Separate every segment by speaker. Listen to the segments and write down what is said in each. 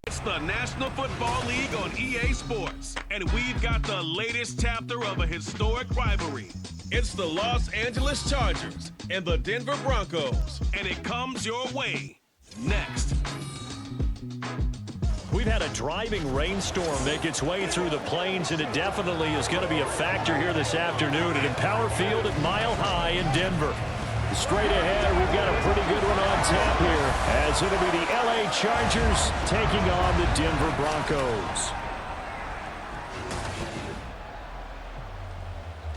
Speaker 1: It's the National Football League on EA Sports, and we've got the latest chapter of a historic rivalry. It's the Los Angeles Chargers and the Denver Broncos, and it comes your way next.
Speaker 2: We've had a driving rainstorm make its way through the plains, and it definitely is going to be a factor here this afternoon at Empower Field at Mile High in Denver. Straight ahead, we've got a pretty good one on tap here, as it'll be the LA Chargers taking on the Denver Broncos.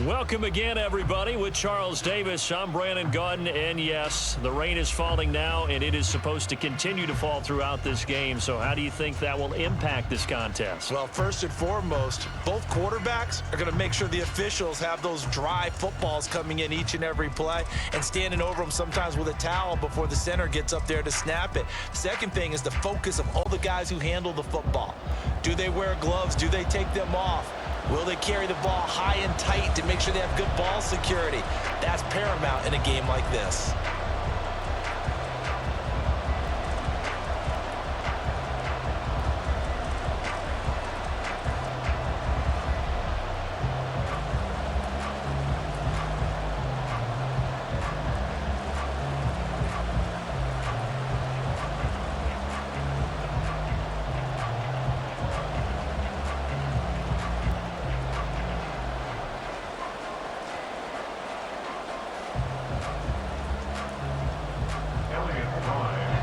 Speaker 2: Welcome again, everybody. With Charles Davis, I'm Brandon Gaudin, and yes, the rain is falling now, and it is supposed to continue to fall throughout this game. So how do you think that will impact this contest?
Speaker 3: Well, first and foremost, both quarterbacks are going to make sure the officials have those dry footballs coming in each and every play and standing over them sometimes with a towel before the center gets up there to snap it. Second thing is the focus of all the guys who handle the football. Do they wear gloves? Do they take them off? Will they carry the ball high and tight to make sure they have good ball security? That's paramount in a game like this.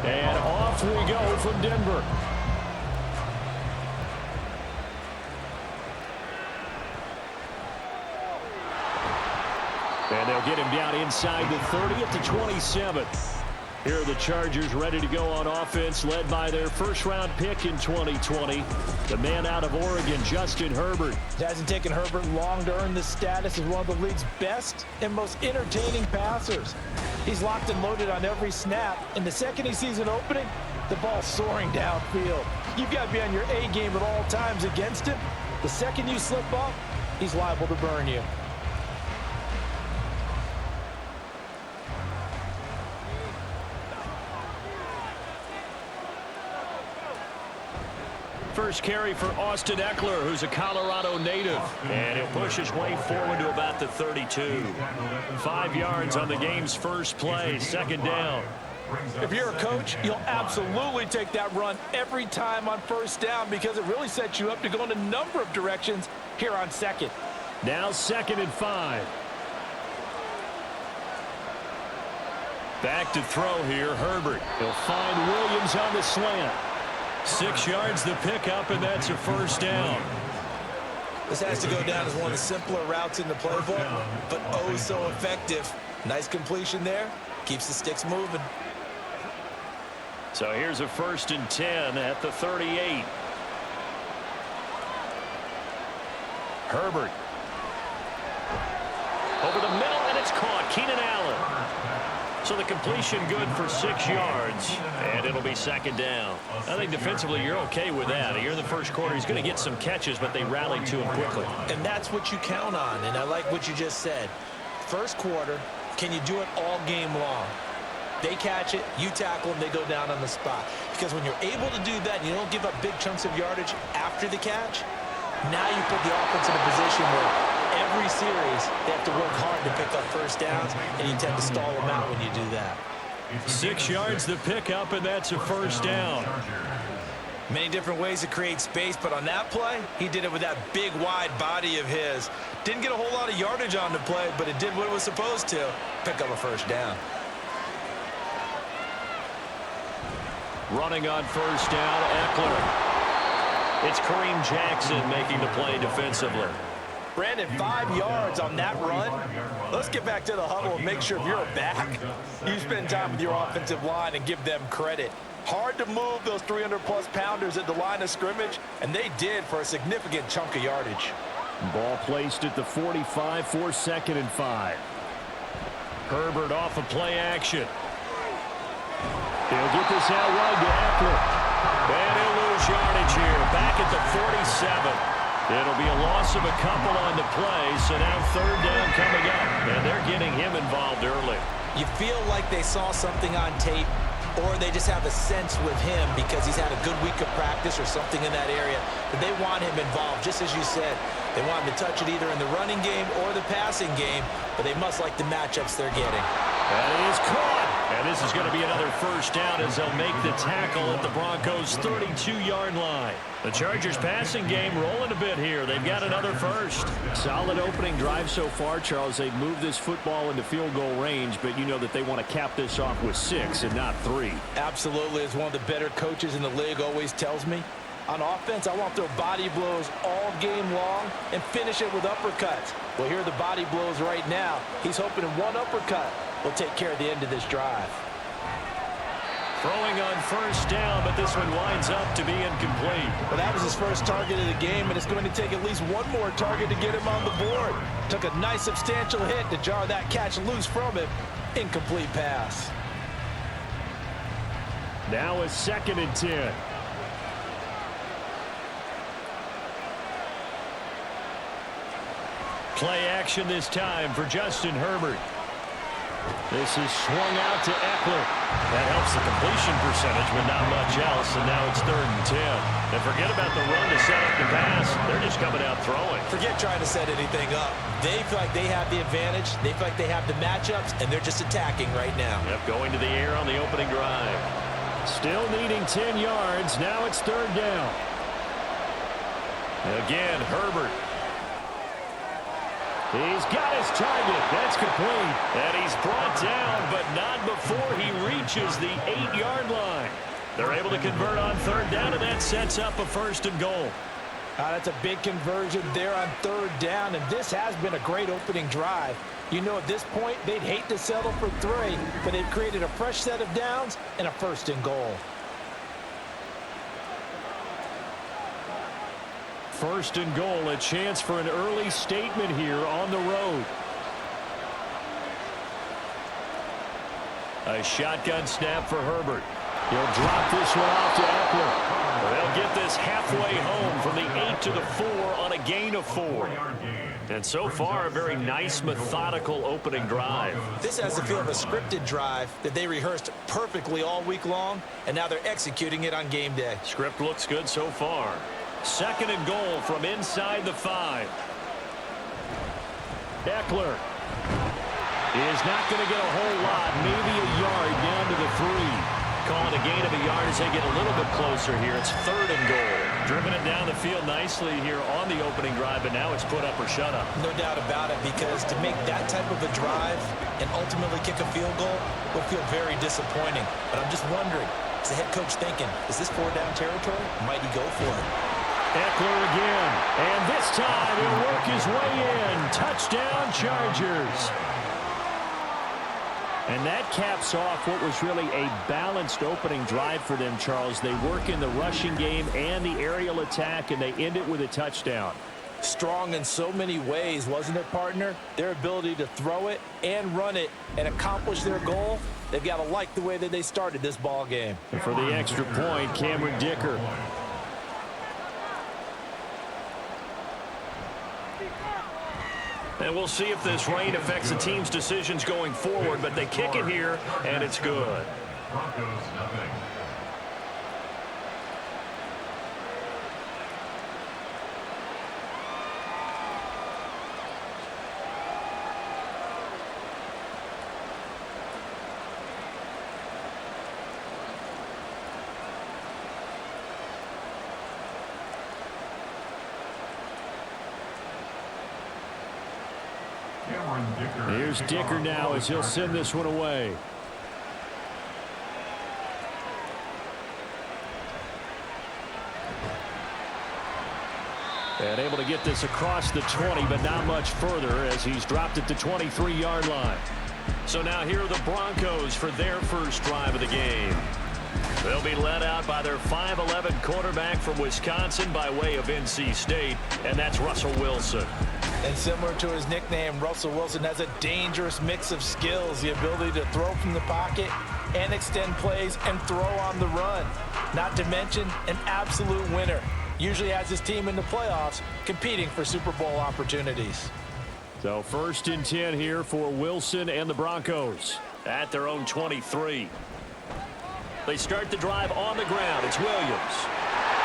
Speaker 2: And off we go from Denver. And they'll get him down inside the 30 at the 27. Here are the Chargers ready to go on offense, led by their first-round pick in 2020, the man out of Oregon, Justin Herbert.
Speaker 3: It hasn't taken Herbert long to earn this status as one of the league's best and most entertaining passers. He's locked and loaded on every snap, and the second he sees an opening, the ball's soaring downfield. You've got to be on your A game at all times against him. The second you slip up, he's liable to burn you.
Speaker 2: First carry for Austin Eckler, who's a Colorado native. And he'll push his way forward to about the 32. 5 yards on the game's first play, second down.
Speaker 3: If you're a coach, you'll absolutely take that run every time on first down because it really sets you up to go in a number of directions here on second.
Speaker 2: Now 2nd and 5. Back to throw here, Herbert. He'll find Williams on the slant. 6 yards the pickup, and that's a first down.
Speaker 3: This has to go down as one of the simpler routes in the playbook, but oh so effective. Nice completion there. Keeps the sticks moving.
Speaker 2: So here's a 1st and 10 at the 38. Herbert. Over the middle, and it's caught. Keenan Allen. So the completion good for 6 yards, and it'll be 2nd down. I think defensively you're okay with that. Here in the first quarter, he's going to get some catches, but they rallied to him quickly.
Speaker 3: And that's what you count on, and I like what you just said. First quarter, can you do it all game long? They catch it, you tackle them, they go down on the spot. Because when you're able to do that and you don't give up big chunks of yardage after the catch, now you put the offense in a position where every series they have to work hard to pick up first downs, and you tend to stall them out when you do that.
Speaker 2: 6 yards the pickup, and that's a first down.
Speaker 3: Many different ways to create space, but on that play, he did it with that big, wide body of his. Didn't get a whole lot of yardage on the play, but it did what it was supposed to, pick up a first down.
Speaker 2: Running on first down, Eckler. It's Kareem Jackson making the play defensively.
Speaker 3: Brandon, 5 yards on that run. Let's get back to the huddle and make sure if you're a back, you spend time with your offensive line and give them credit. Hard to move those 300-plus pounders at the line of scrimmage, and they did for a significant chunk of yardage.
Speaker 2: Ball placed at the 45 for 2nd and 5. Herbert off of play action. He'll get this out wide to Eckler. And he'll lose yardage here. Back at the 47. It'll be a loss of a couple on the play, so now 3rd down coming up. And they're getting him involved early.
Speaker 3: You feel like they saw something on tape or they just have a sense with him because he's had a good week of practice or something in that area that they want him involved, just as you said. They want him to touch it either in the running game or the passing game, but they must like the matchups they're getting.
Speaker 2: That is caught. And this is going to be another first down as they'll make the tackle at the Broncos' 32-yard line. The Chargers passing game rolling a bit here. They've got another first. Solid opening drive so far, Charles. They've moved this football into field goal range, but you know that they want to cap this off with 6 and not 3.
Speaker 3: Absolutely. As one of the better coaches in the league always tells me, on offense, I want to throw body blows all game long and finish it with uppercuts. Well, here are the body blows right now. He's hoping in one uppercut will take care of the end of this drive.
Speaker 2: Throwing on first down, but this one winds up to be incomplete.
Speaker 3: Well, that was his first target of the game, and it's going to take at least one more target to get him on the board. Took a nice substantial hit to jar that catch loose from him. Incomplete pass.
Speaker 2: Now a 2nd and 10. Play action this time for Justin Herbert. This is swung out to Eckler. That helps the completion percentage, but not much else, and now it's 3rd and 10. And forget about the run to set up the pass. They're just coming out throwing.
Speaker 3: Forget trying to set anything up. They feel like they have the advantage. They feel like they have the matchups, and they're just attacking right now.
Speaker 2: Yep, going to the air on the opening drive. Still needing 10 yards. Now it's 3rd down. Again, Herbert. He's got his target. That's complete. And he's brought down, but not before he reaches the 8-yard line. They're able to convert on 3rd down, and that sets up a 1st and goal.
Speaker 3: That's a big conversion there on 3rd down, and this has been a great opening drive. You know, at this point, they'd hate to settle for 3, but they've created a fresh set of downs and a 1st and goal.
Speaker 2: 1st and goal, a chance for an early statement here on the road. A shotgun snap for Herbert. He'll drop this one off to Eckler. They'll get this halfway home from the 8 to the 4 on a gain of 4. And so far, a very nice, methodical opening drive.
Speaker 3: This has the feel of a scripted drive that they rehearsed perfectly all week long, and now they're executing it on game day.
Speaker 2: Script looks good so far. 2nd and goal from inside the 5. Eckler is not going to get a whole lot, maybe a yard down to the 3. Calling a gain of a yard as they get a little bit closer here. It's 3rd and goal. Driven it down the field nicely here on the opening drive, but now it's put up or shut up.
Speaker 3: No doubt about it, because to make that type of a drive and ultimately kick a field goal will feel very disappointing. But I'm just wondering, is the head coach thinking, is this 4-down territory? Might he go for it?
Speaker 2: Eckler again, and this time he'll work his way in. Touchdown, Chargers. And that caps off what was really a balanced opening drive for them, Charles. They work in the rushing game and the aerial attack, and they end it with a touchdown.
Speaker 3: Strong in so many ways, wasn't it, partner? Their ability to throw it and run it and accomplish their goal, they've got to like the way that they started this ball game.
Speaker 2: And for the extra point, Cameron Dicker. And we'll see if this rain affects the team's decisions going forward, but they kick it here, and it's good.
Speaker 4: Broncos, nothing.
Speaker 2: Here's Dicker now as he'll send this one away. And able to get this across the 20, but not much further as he's dropped it to 23-yard line. So now here are the Broncos for their first drive of the game. They'll be led out by their 5'11" quarterback from Wisconsin by way of NC State, and that's Russell Wilson.
Speaker 3: And similar to his nickname, Russell Wilson has a dangerous mix of skills, the ability to throw from the pocket and extend plays and throw on the run. Not to mention an absolute winner. Usually has his team in the playoffs competing for Super Bowl opportunities.
Speaker 2: So 1st and 10 here for Wilson and the Broncos at their own 23. They start the drive on the ground. It's Williams.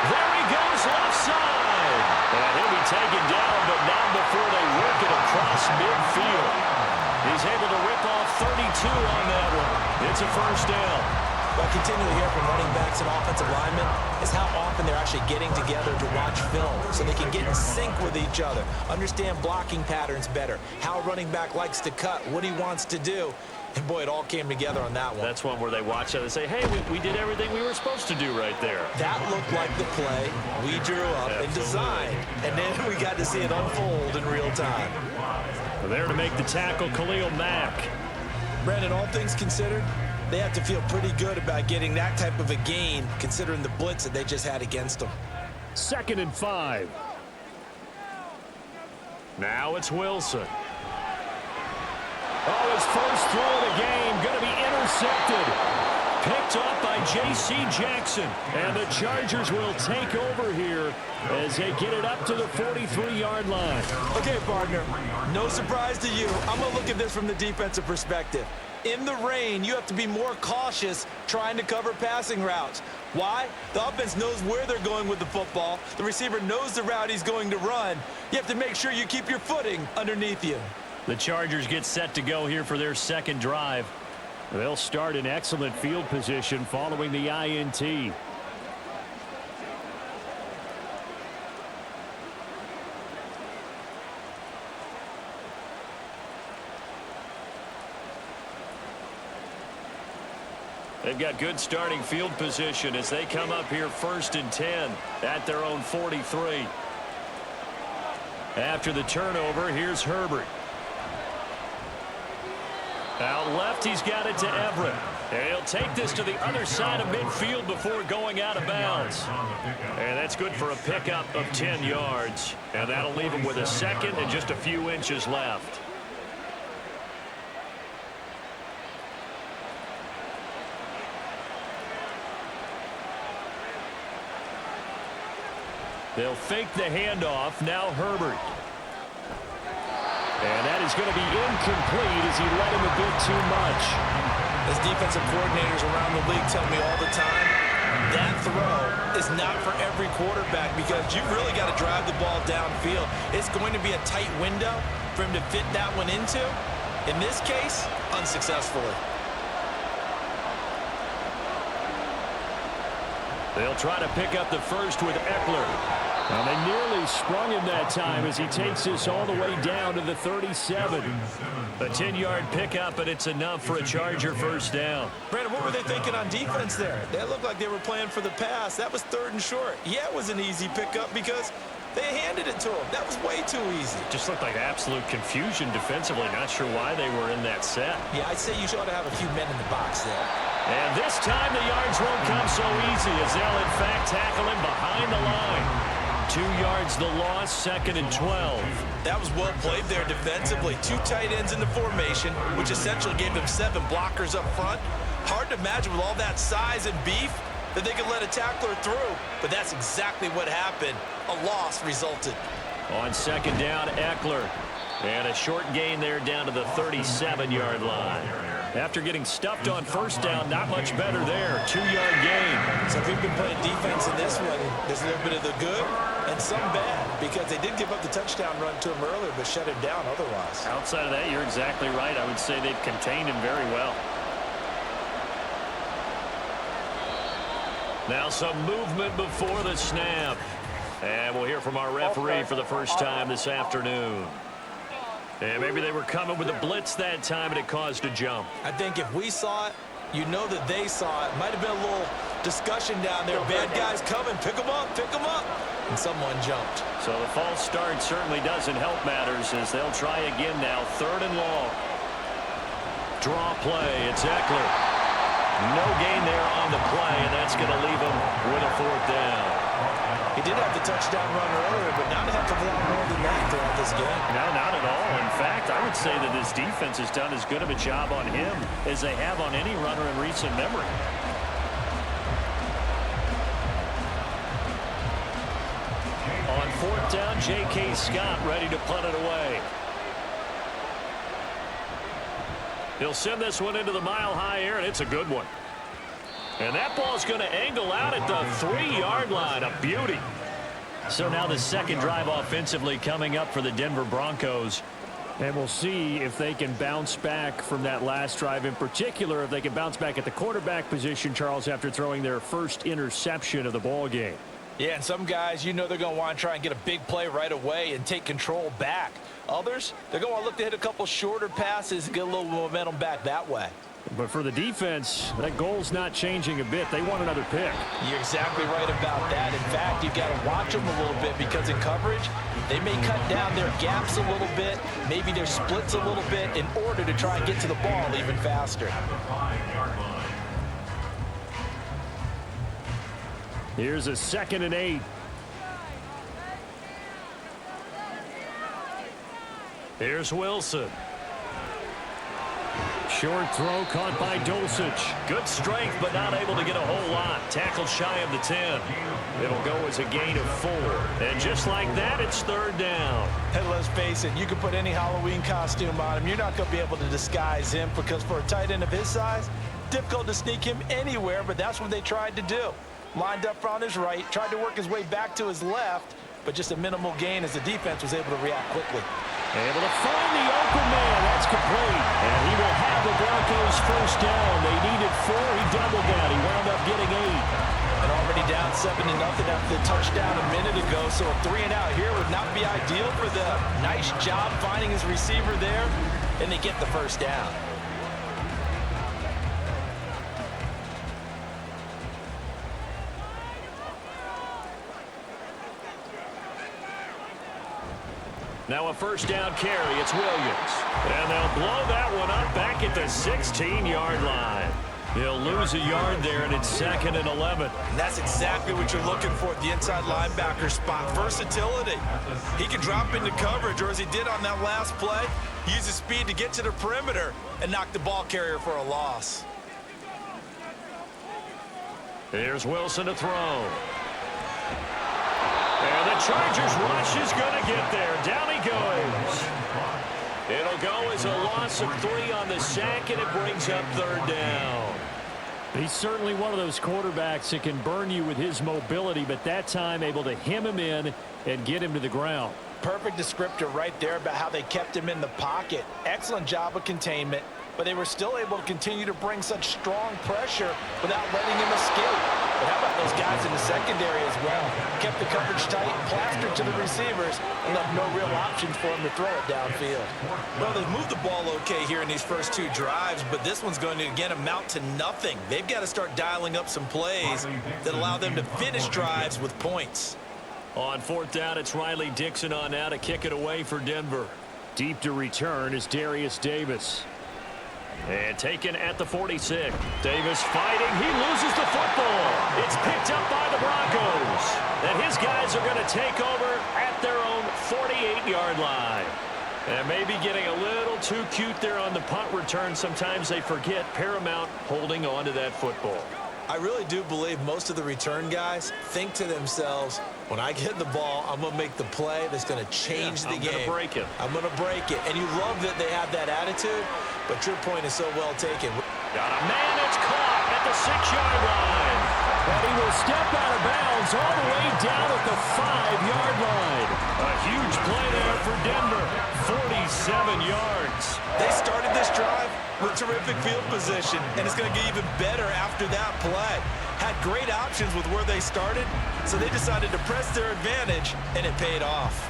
Speaker 2: There he goes, left side. And he'll be taken down, but not before they work it across midfield. He's able to rip off 32 on that one. It's a first down.
Speaker 3: What I continually hear from running backs and offensive linemen is how often they're actually getting together to watch film so they can get in sync with each other, understand blocking patterns better, how a running back likes to cut, what he wants to do. And, boy, it all came together on that one.
Speaker 2: That's one where they watch it and say, hey, we did everything we were supposed to do right there.
Speaker 3: That looked like the play we drew up and designed, and then we got to see it unfold in real time.
Speaker 2: There to make the tackle, Khalil Mack.
Speaker 3: Brandon, all things considered, they have to feel pretty good about getting that type of a gain considering the blitz that they just had against them.
Speaker 2: 2nd and 5. Now it's Wilson. Oh, his first throw of the game going to be intercepted. Picked up by J.C. Jackson. And the Chargers will take over here as they get it up to the 43-yard line.
Speaker 3: Okay, partner, no surprise to you. I'm going to look at this from the defensive perspective. In the rain, you have to be more cautious trying to cover passing routes. Why? The offense knows where they're going with the football. The receiver knows the route he's going to run. You have to make sure you keep your footing underneath you.
Speaker 2: The Chargers get set to go here for their second drive. They'll start in excellent field position following the INT. They've got good starting field position as they come up here 1st and 10 at their own 43. After the turnover, here's Herbert. Out left, he's got it to Everett. And he'll take this to the other side of midfield before going out of bounds. And that's good for a pickup of 10 yards. And that'll leave him with a second and just a few inches left. They'll fake the handoff. Now Herbert. And that is going to be incomplete as he let him a bit too much.
Speaker 3: As defensive coordinators around the league tell me all the time, that throw is not for every quarterback because you've really got to drive the ball downfield. It's going to be a tight window for him to fit that one into. In this case, unsuccessfully.
Speaker 2: They'll try to pick up the first with Eckler. And they nearly sprung him that time as he takes this all the way down to the 37. A 10-yard pickup, and it's enough for a Charger first down.
Speaker 3: Brandon, what were they thinking on defense there? They looked like they were playing for the pass. That was 3rd and short. Yeah, it was an easy pickup because they handed it to him. That was way too easy.
Speaker 2: Just looked like absolute confusion defensively. Not sure why they were in that set.
Speaker 3: Yeah, I'd say you ought to have a few men in the box there.
Speaker 2: And this time the yards won't come so easy as they'll in fact tackle him behind the line. 2 yards the loss, 2nd and 12.
Speaker 3: That was well played there defensively. 2 tight ends in the formation, which essentially gave them 7 blockers up front. Hard to imagine with all that size and beef that they could let a tackler through. But that's exactly what happened. A loss resulted.
Speaker 2: On 2nd down, Eckler. And a short gain there down to the 37-yard line. After getting stuffed on 1st down, not much better there. 2-yard gain.
Speaker 3: So if we've been playing defense in this one, there's a little bit of the good and some bad because they did give up the touchdown run to him earlier but shut him down otherwise.
Speaker 2: Outside of that, you're exactly right. I would say they've contained him very well. Now some movement before the snap. And we'll hear from our referee for the first time this afternoon. And maybe they were coming with a blitz that time and it caused a jump.
Speaker 3: I think if we saw it, you know that they saw it. Might have been a little discussion down there. Bad guys coming. Pick them up. Pick them up. And someone jumped.
Speaker 2: So the false start certainly doesn't help matters as they'll try again now. 3rd and long. Draw play. It's Eckler. No gain there on the play, and that's going to leave him with a 4th down.
Speaker 3: He did have the touchdown run earlier, but not a heck of a lot more than that throughout this game.
Speaker 2: No, not at all. In fact, I would say that this defense has done as good of a job on him as they have on any runner in recent memory. On 4th down, J.K. Scott ready to punt it away. He'll send this one into the mile-high air, and it's a good one. And that ball's going to angle out at the 3-yard line. A beauty. So now the second drive offensively coming up for the Denver Broncos. And we'll see if they can bounce back from that last drive. In particular, if they can bounce back at the quarterback position, Charles, after throwing their first interception of the ball game.
Speaker 3: Yeah, and some guys, you know they're going to want to try and get a big play right away and take control back. Others, they're going to want to look to hit a couple shorter passes and get a little momentum back that way.
Speaker 2: But for the defense, that goal's not changing a bit. They want another pick.
Speaker 3: You're exactly right about that. In fact, you've got to watch them a little bit because in coverage, they may cut down their gaps a little bit, maybe their splits a little bit in order to try and get to the ball even faster.
Speaker 2: Here's a 2nd and 8. Here's Wilson. Short throw caught by Dulcich. Good strength, but not able to get a whole lot. Tackled shy of the 10. It'll go as a gain of 4. And just like that, it's 3rd down.
Speaker 3: And let's face it, you can put any Halloween costume on him. You're not going to be able to disguise him because for a tight end of his size, difficult to sneak him anywhere, but that's what they tried to do. Lined up on his right, tried to work his way back to his left, but just a minimal gain as the defense was able to react quickly.
Speaker 2: Able to find the open man. That's complete. And he will have the Broncos first down. They needed 4. He doubled that. He wound up getting 8.
Speaker 3: And already down 7-0 after the touchdown a minute ago. So a 3 and out here would not be ideal for them. Nice job finding his receiver there. And they get the first down.
Speaker 2: Now a first down carry. It's Williams. And they'll blow that one up back at the 16-yard line. He'll lose a yard there, and it's 2nd and 11.
Speaker 3: And that's exactly what you're looking for at the inside linebacker spot. Versatility. He can drop into coverage, or as he did on that last play, use his speed to get to the perimeter and knock the ball carrier for a loss.
Speaker 2: Here's Wilson to throw. And the Chargers rush is going to get there. Down he goes. It'll go as a loss of 3 on the sack, and it brings up 3rd down. He's certainly one of those quarterbacks that can burn you with his mobility, but that time able to hem him in and get him to the ground.
Speaker 3: Perfect descriptor right there about how they kept him in the pocket. Excellent job of containment, but they were still able to continue to bring such strong pressure without letting him escape. But how about those guys in the secondary as well? Kept the coverage tight, plastered to the receivers, and left no real options for him to throw it downfield. Well, they've moved the ball okay here in these first 2 drives, but this one's going to, again, amount to nothing. They've got to start dialing up some plays that allow them to finish drives with points.
Speaker 2: On 4th down, it's Riley Dixon on now to kick it away for Denver. Deep to return is Darius Davis. And taken at the 46. Davis fighting. He loses the football. It's picked up by the Broncos. And his guys are going to take over at their own 48-yard line. And maybe getting a little too cute there on the punt return. Sometimes they forget paramount holding on to that football.
Speaker 3: I really do believe most of the return guys think to themselves, when I get the ball, I'm going to make the play that's going to change the game.
Speaker 2: I'm going to break it.
Speaker 3: I'm going to break it. And you love that they have that attitude, but your point is so well taken.
Speaker 2: Got a man that's caught at the 6-yard line. And he will step out of bounds all the way down at the 5-yard line. A huge play there for Denver. 47 yards.
Speaker 3: They started this drive with terrific field position, and it's going to get even better after that play. Had great options with where they started, so they decided to press their advantage, and it paid off.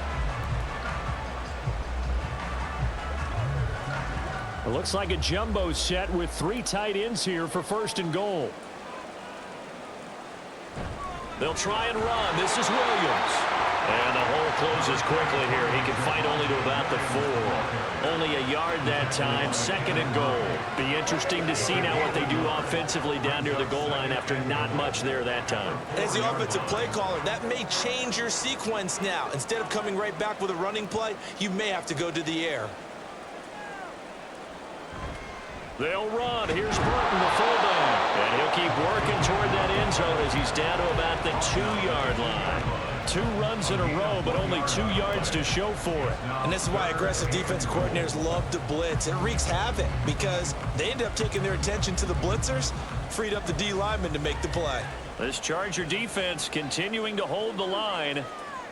Speaker 2: It looks like a jumbo set with 3 tight ends here for 1st and goal. They'll try and run. This is Williams. And the hole closes quickly here. He can fight only to about the 4. Only a yard that time. 2nd and goal. Be interesting to see now what they do offensively down near the goal line after not much there that time.
Speaker 3: As the offensive play caller, that may change your sequence now. Instead of coming right back with a running play, you may have to go to the air.
Speaker 2: They'll run. Here's Burton, the fullback. And he'll keep working toward that end zone as he's down to about the 2-yard line. 2 runs in a row, but only 2 yards to show for it.
Speaker 3: And this is why aggressive defense coordinators love to blitz. It wreaks havoc because they end up taking their attention to the blitzers, freed up the D lineman to make the play.
Speaker 2: This Charger defense continuing to hold the line.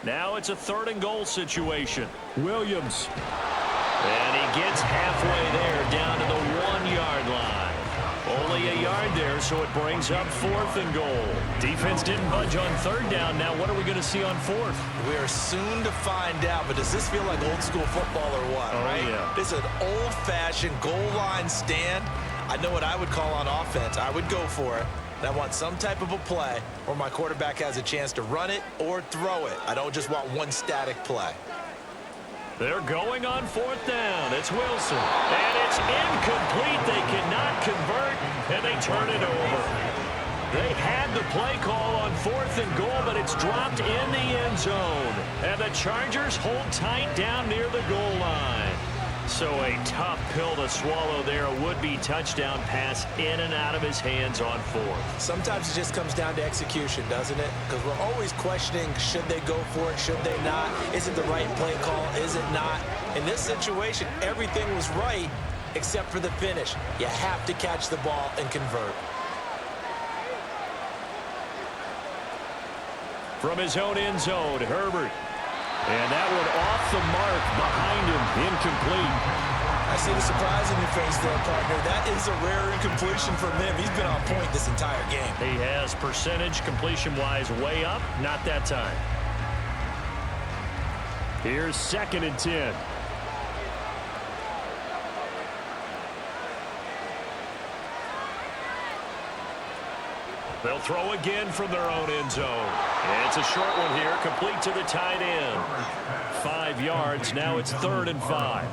Speaker 2: Now it's a 3rd and goal situation. Williams. And he gets halfway there down to the 1-yard line. Only a yard there, so it brings up 4th and goal. Defense didn't budge on 3rd down. Now what are we going to see on 4th?
Speaker 3: We are soon to find out, but does this feel like old school football or what, right?
Speaker 2: Yeah.
Speaker 3: This is an old-fashioned goal line stand. I know what I would call on offense. I would go for it. And I want some type of a play where my quarterback has a chance to run it or throw it. I don't just want one static play.
Speaker 2: They're going on 4th down. It's Wilson. And it's incomplete. They cannot convert, and they turn it over. They had the play call on 4th and goal, but it's dropped in the end zone. And the Chargers hold tight down near the goal line. So a tough pill to swallow there. A would-be touchdown pass in and out of his hands on 4th.
Speaker 3: Sometimes it just comes down to execution, doesn't it? Because we're always questioning, should they go for it, should they not? Is it the right play call, is it not? In this situation, everything was right except for the finish. You have to catch the ball and convert.
Speaker 2: From his own end zone, Herbert. And that one off the mark behind him, incomplete.
Speaker 3: I see the surprise in your face there, partner. That is a rare incompletion from him. He's been on point this entire game.
Speaker 2: He has percentage completion-wise way up, not that time. Here's 2nd and 10. They'll throw again from their own end zone. And it's a short one here, complete to the tight end. 5 yards, now it's 3rd and 5.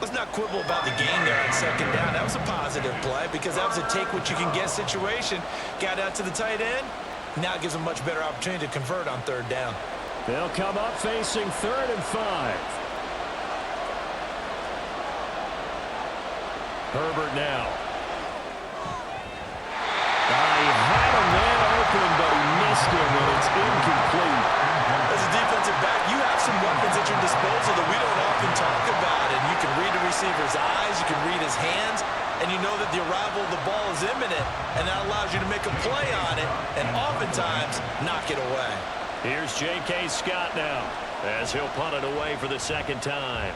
Speaker 3: Let's not quibble about the game there on 2nd down. That was a positive play because that was a take-what-you-can-get situation. Got out to the tight end. Now it gives them a much better opportunity to convert on 3rd down.
Speaker 2: They'll come up facing 3rd and 5. Herbert now. He had a man open, but he missed him, and it's incomplete.
Speaker 3: As a defensive back, you have some weapons at your disposal that we don't often talk about. And you can read the receiver's eyes, you can read his hands, and you know that the arrival of the ball is imminent, and that allows you to make a play on it, and oftentimes knock it away.
Speaker 2: Here's J.K. Scott now, as he'll punt it away for the 2nd time.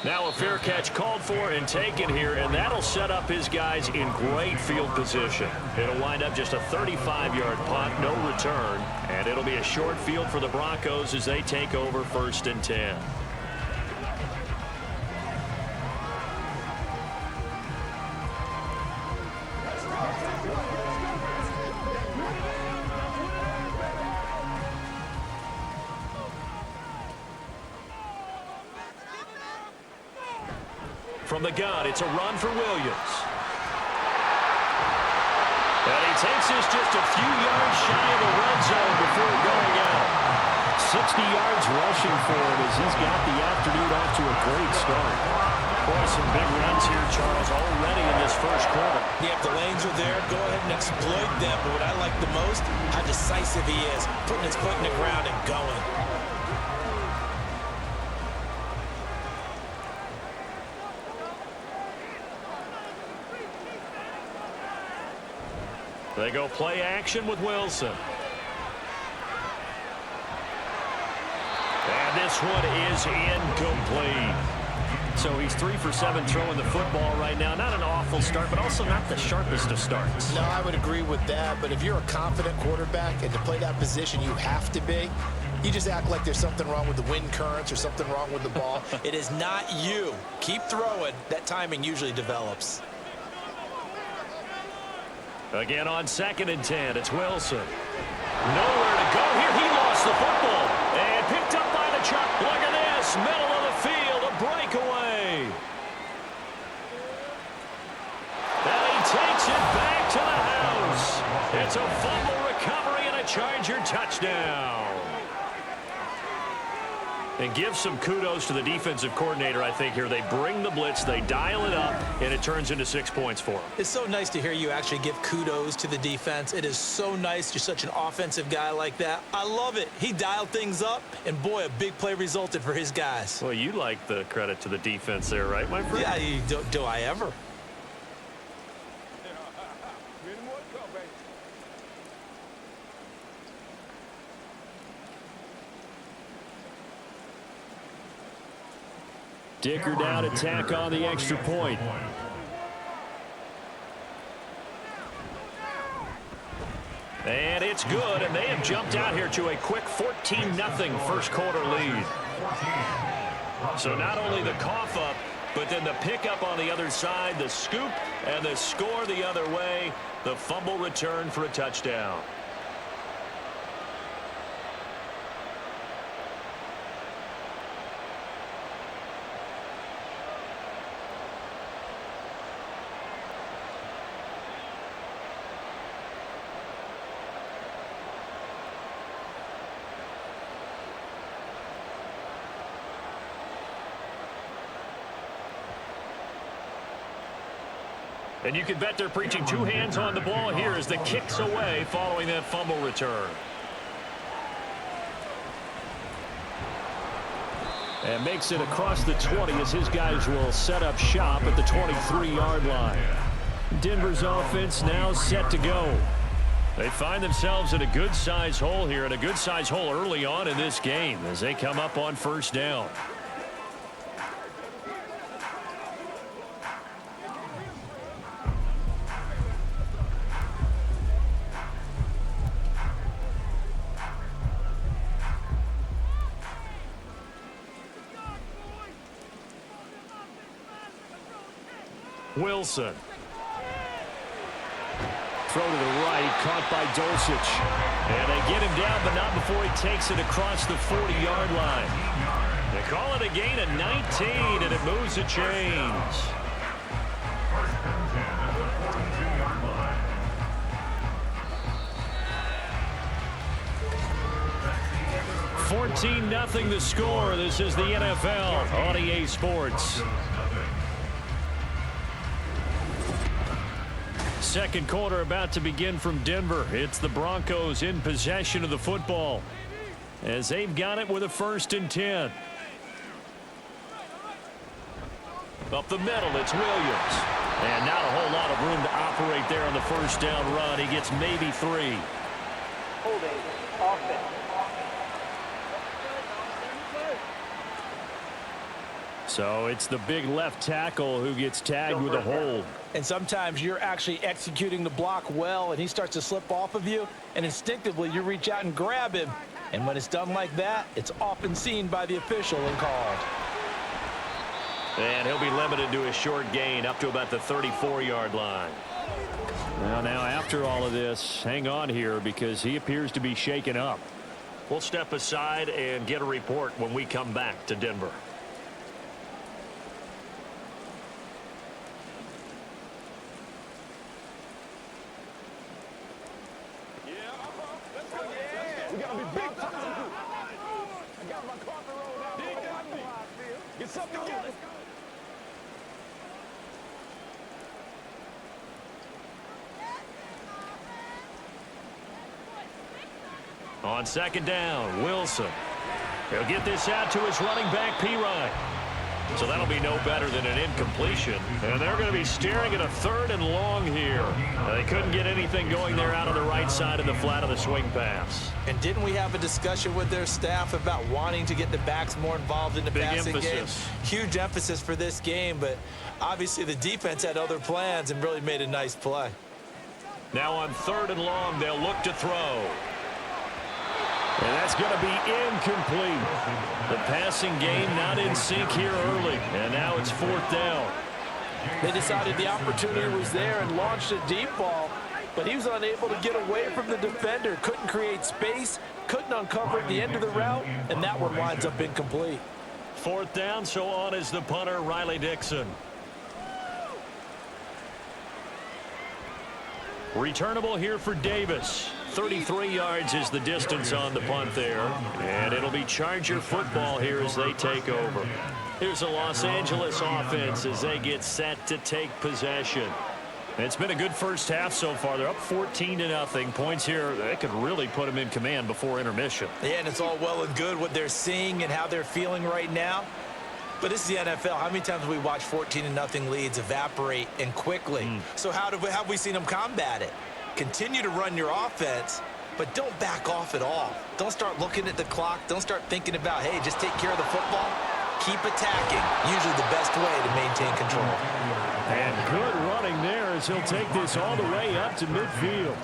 Speaker 2: Now a fair catch called for and taken here, and that'll set up his guys in great field position. It'll wind up just a 35-yard punt, no return, and it'll be a short field for the Broncos as they take over 1st and 10. From the gun, it's a run for Williams. And he takes this just a few yards shy of the red zone before going out. 60 yards rushing for him as he's got the afternoon off to a great start. Boy, some big runs here, Charles, already in this 1st quarter.
Speaker 3: Yeah, if the lanes are there, go ahead and exploit them. But what I like the most, how decisive he is, putting his foot in the ground and going.
Speaker 2: They go play action with Wilson. And this one is incomplete. So he's 3 for 7 throwing the football right now. Not an awful start, but also not the sharpest of starts.
Speaker 5: No, I would agree with that. But if you're a confident quarterback and to play that position you have to be, you just act like there's something wrong with the wind currents or something wrong with the ball.
Speaker 3: It is not you. Keep throwing. That timing usually develops.
Speaker 2: Again on 2nd and 10, it's Wilson. Nowhere to go here. He lost the football. And picked up by the Chuck. Look at this. Middle of the field. A breakaway. And he takes it back to the house. It's a fumble recovery and a Charger touchdown. And give some kudos to the defensive coordinator, I think, here. They bring the blitz, they dial it up, and it turns into 6 points for them.
Speaker 3: It's so nice to hear you actually give kudos to the defense. It is so nice. You're such an offensive guy like that. I love it. He dialed things up, and boy, a big play resulted for his guys.
Speaker 2: Well, you like the credit to the defense there, right, my friend?
Speaker 3: Yeah, do I ever?
Speaker 2: Dicker down to tack on the extra point. And it's good, and they have jumped out here to a quick 14-0 first quarter lead. So not only the cough up, but then the pickup on the other side, the scoop, and the score the other way, the fumble return for a touchdown. And you can bet they're preaching two hands on the ball here as the kick's away following that fumble return. And makes it across the 20 as his guys will set up shop at the 23-yard line. Denver's offense now set to go. They find themselves in a good-sized hole here, and a good-sized hole early on in this game as they come up on first down. Wilson. Throw to the right, caught by Dulcich. And they get him down, but not before he takes it across the 40-yard line. They call it a gain of 19, and it moves the chains. 14-0 the score. This is the NFL on EA Sports. Second quarter about to begin from Denver. It's the Broncos in possession of the football as they've got it with a 1st and 10. Up the middle, it's Williams. And not a whole lot of room to operate there on the first down run. He gets maybe 3.
Speaker 6: Holding offense.
Speaker 2: So it's the big left tackle who gets tagged with a hold.
Speaker 3: And sometimes you're actually executing the block well, and he starts to slip off of you, and instinctively you reach out and grab him. And when it's done like that, it's often seen by the official and called.
Speaker 2: And he'll be limited to a short gain up to about the 34-yard line. Now after all of this, hang on here because he appears to be shaken up. We'll step aside and get a report when we come back to Denver.
Speaker 6: We gotta be big time. I got my carpet rolled out. Big got me. Get something together.
Speaker 2: On second down, Wilson. He'll get this out to his running back, P-Ryan. So that'll be no better than an incompletion. And they're going to be staring at a 3rd and long here. Now, they couldn't get anything going there out on the right side of the flat of the swing pass.
Speaker 3: And didn't we have a discussion with their staff about wanting to get the backs more involved in the passing game? Huge emphasis for this game, but obviously the defense had other plans and really made a nice play.
Speaker 2: Now on 3rd and long, they'll look to throw. And that's going to be incomplete. The passing game not in sync here early. And now it's 4th down.
Speaker 3: They decided the opportunity was there and launched a deep ball, but he was unable to get away from the defender. Couldn't create space, couldn't uncover at the end of the route, and that one winds up incomplete.
Speaker 2: 4th down, so on is the punter, Riley Dixon. Returnable here for Davis. 33 yards is the distance on the punt there. And it'll be Charger football here as they take over. Here's the Los Angeles offense as they get set to take possession. It's been a good first half so far. They're up 14-0. Points here, they could really put them in command before intermission.
Speaker 3: Yeah, and it's all well and good what they're seeing and how they're feeling right now. But this is the NFL. How many times have we watched 14-0 leads evaporate and quickly? So how have we seen them combat it? Continue to run your offense, but don't back off at all. Don't start looking at the clock. Don't start thinking about, hey, just take care of the football. Keep attacking. Usually the best way to maintain control.
Speaker 2: And good running there as he'll take this all the way up to midfield.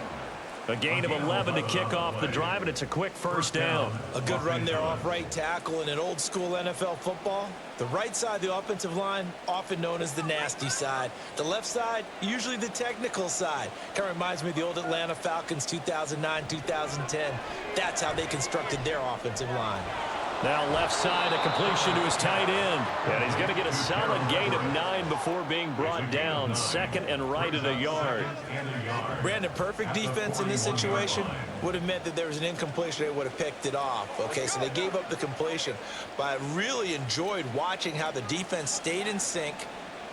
Speaker 2: A gain of 11 to kick off the drive, and it's a quick first down.
Speaker 3: A good run there off right tackle in an old school NFL football. The right side of the offensive line, often known as the nasty side. The left side, usually the technical side. Kind of reminds me of the old Atlanta Falcons 2009, 2010. That's how they constructed their offensive line.
Speaker 2: Now left side, a completion to his tight end. And he's going to get a solid gain of 9 before being brought down. Second and right at a yard.
Speaker 3: Brandon, perfect defense in this situation would have meant that there was an incompletion. They would have picked it off. Okay, so they gave up the completion. But I really enjoyed watching how the defense stayed in sync,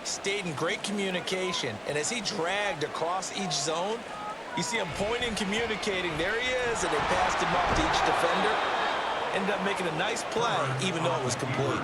Speaker 3: stayed in great communication. And as he dragged across each zone, you see him pointing, communicating. There he is, and they passed him off to each defender. Ended up making a nice play, even though it was complete.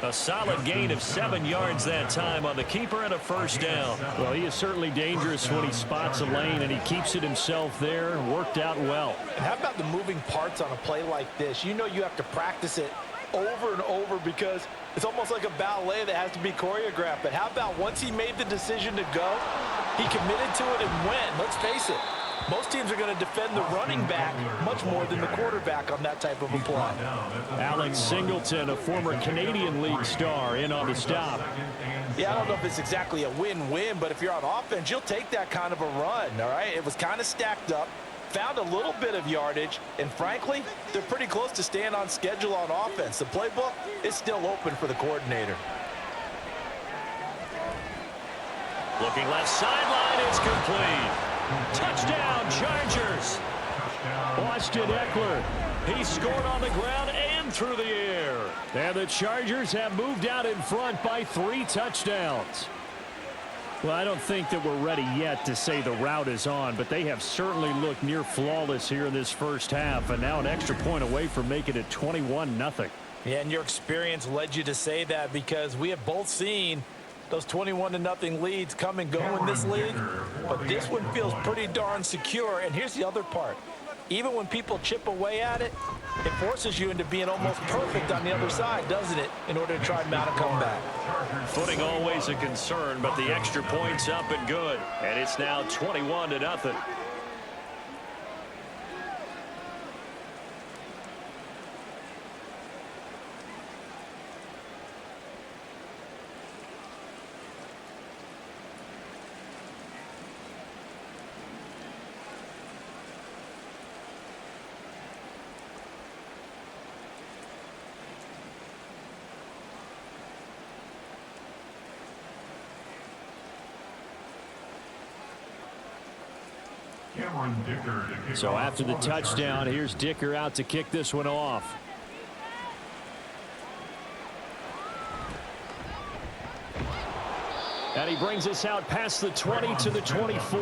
Speaker 2: A solid gain of 7 yards that time on the keeper and a first down. Well, he is certainly dangerous when he spots a lane, and he keeps it himself there. Worked out well.
Speaker 5: And how about the moving parts on a play like this? You know you have to practice it over and over because it's almost like a ballet that has to be choreographed. But how about once he made the decision to go, he committed to it and went. Let's face it. Most teams are going to defend the running back much more than the quarterback on that type of a play.
Speaker 2: Alex Singleton, a former Canadian League star, in on the stop.
Speaker 5: Yeah, I don't know if it's exactly a win-win, but if you're on offense, you'll take that kind of a run, all right? It was kind of stacked up, found a little bit of yardage, and frankly, they're pretty close to staying on schedule on offense. The playbook is still open for the coordinator.
Speaker 2: Looking left sideline, it's complete. Touchdown, Chargers. Austin Eckler. He scored on the ground and through the air. And the Chargers have moved out in front by 3 touchdowns. Well, I don't think that we're ready yet to say the route is on, but they have certainly looked near flawless here in this first half, and now an extra point away from making it 21-0.
Speaker 5: Yeah, and your experience led you to say that because we have both seen those 21-0 leads come and go in this league, but this one feels pretty darn secure. And here's the other part. Even when people chip away at it, it forces you into being almost perfect on the other side, doesn't it, in order to try and mount a comeback.
Speaker 2: Footing always a concern, but the extra point's up and good. And it's now 21-0. So after the touchdown, here's Dicker out to kick this one off. And he brings us out past the 20 to the 24.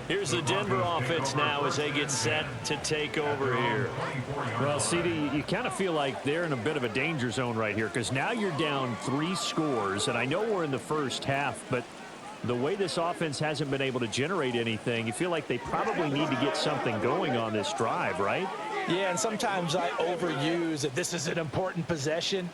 Speaker 2: Here's the Denver offense now as they get set to take over here. Well, CD, you kind of feel like they're in a bit of a danger zone right here because now you're down 3 scores, and I know we're in the first half, but the way this offense hasn't been able to generate anything, you feel like they probably need to get something going on this drive, right?
Speaker 5: Yeah, and sometimes I overuse that this is an important possession,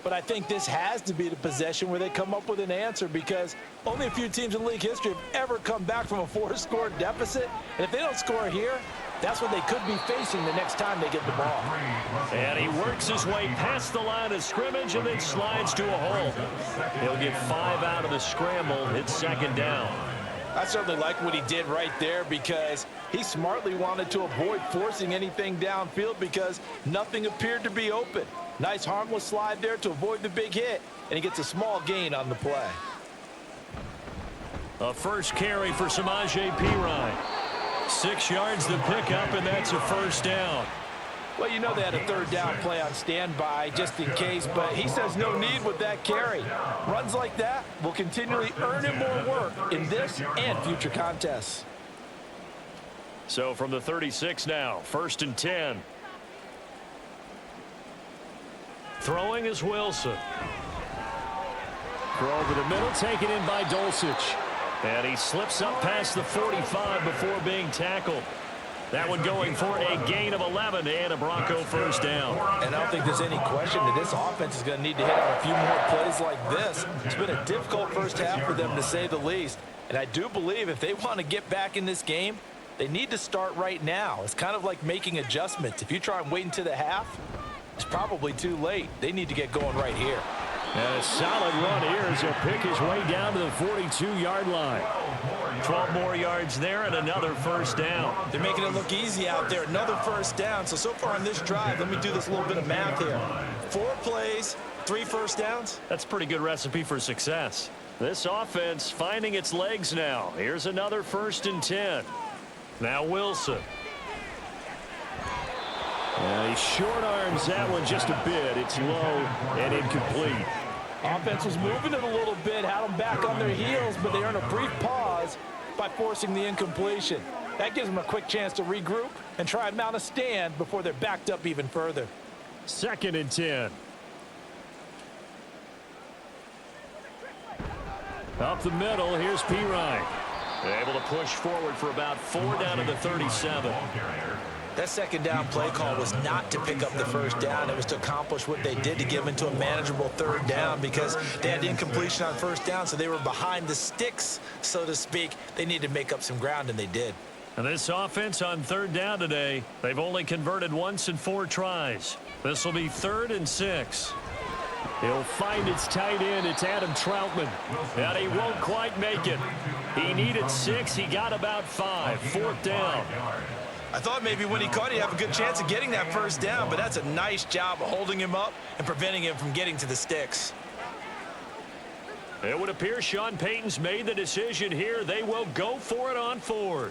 Speaker 5: but I think this has to be the possession where they come up with an answer because only a few teams in league history have ever come back from a 4-score deficit, and if they don't score here, that's what they could be facing the next time they get the ball.
Speaker 2: And he works his way past the line of scrimmage and then slides to a hole. He'll get 5 out of the scramble. It's second down.
Speaker 5: I certainly like what he did right there because he smartly wanted to avoid forcing anything downfield because nothing appeared to be open. Nice harmless slide there to avoid the big hit, and he gets a small gain on the play.
Speaker 2: A first carry for Samaje Perine. 6 yards to pick up, and that's a first down.
Speaker 5: Well, you know they had a third down play on standby just in case, but he says no need with that carry. Runs like that will continually earn him more work in this and future contests.
Speaker 2: So from the 36 now, 1st and 10. Throwing is Wilson. Throw over the middle, taken in by Dulcich. And he slips up past the 45 before being tackled. That one going for a gain of 11 and a Bronco first down.
Speaker 5: And I don't think there's any question that this offense is going to need to hit on a few more plays like this. It's been a difficult first half for them, to say the least. And I do believe if they want to get back in this game, they need to start right now. It's kind of like making adjustments. If you try and wait until the half, it's probably too late. They need to get going right here.
Speaker 2: And a solid run here as he'll pick his way down to the 42-yard line. 12 more yards there and another first down.
Speaker 3: They're making it look easy out there. Another first down. So far on this drive, let me do this little bit of math here. 4 plays, 3 first downs.
Speaker 2: That's a pretty good recipe for success. This offense finding its legs now. Here's another 1st and 10. Now Wilson. He short arms that one just a bit. It's low and incomplete.
Speaker 5: Offense was moving it a little bit, had them back on their heels, but they earn a brief pause by forcing the incompletion. That gives them a quick chance to regroup and try and mount a stand before they're backed up even further.
Speaker 2: 2nd and 10. Up the middle, here's Pirine. Able to push forward for about 4 down to the 37.
Speaker 3: That second down play call was not to pick up the first down. It was to accomplish what they did to get them into a manageable 3rd down because they had incompletion on 1st down, so they were behind the sticks, so to speak. They needed to make up some ground, and they did.
Speaker 2: And this offense on 3rd down today, they've only converted once in 4 tries. This will be 3rd and 6. He'll find its tight end. It's Adam Troutman. And he won't quite make it. He needed 6. He got about 5. 4th down.
Speaker 3: I thought maybe when he caught it, he'd have a good chance of getting that first down, but that's a nice job of holding him up and preventing him from getting to the sticks.
Speaker 2: It would appear Sean Payton's made the decision here. They will go for it on 4th.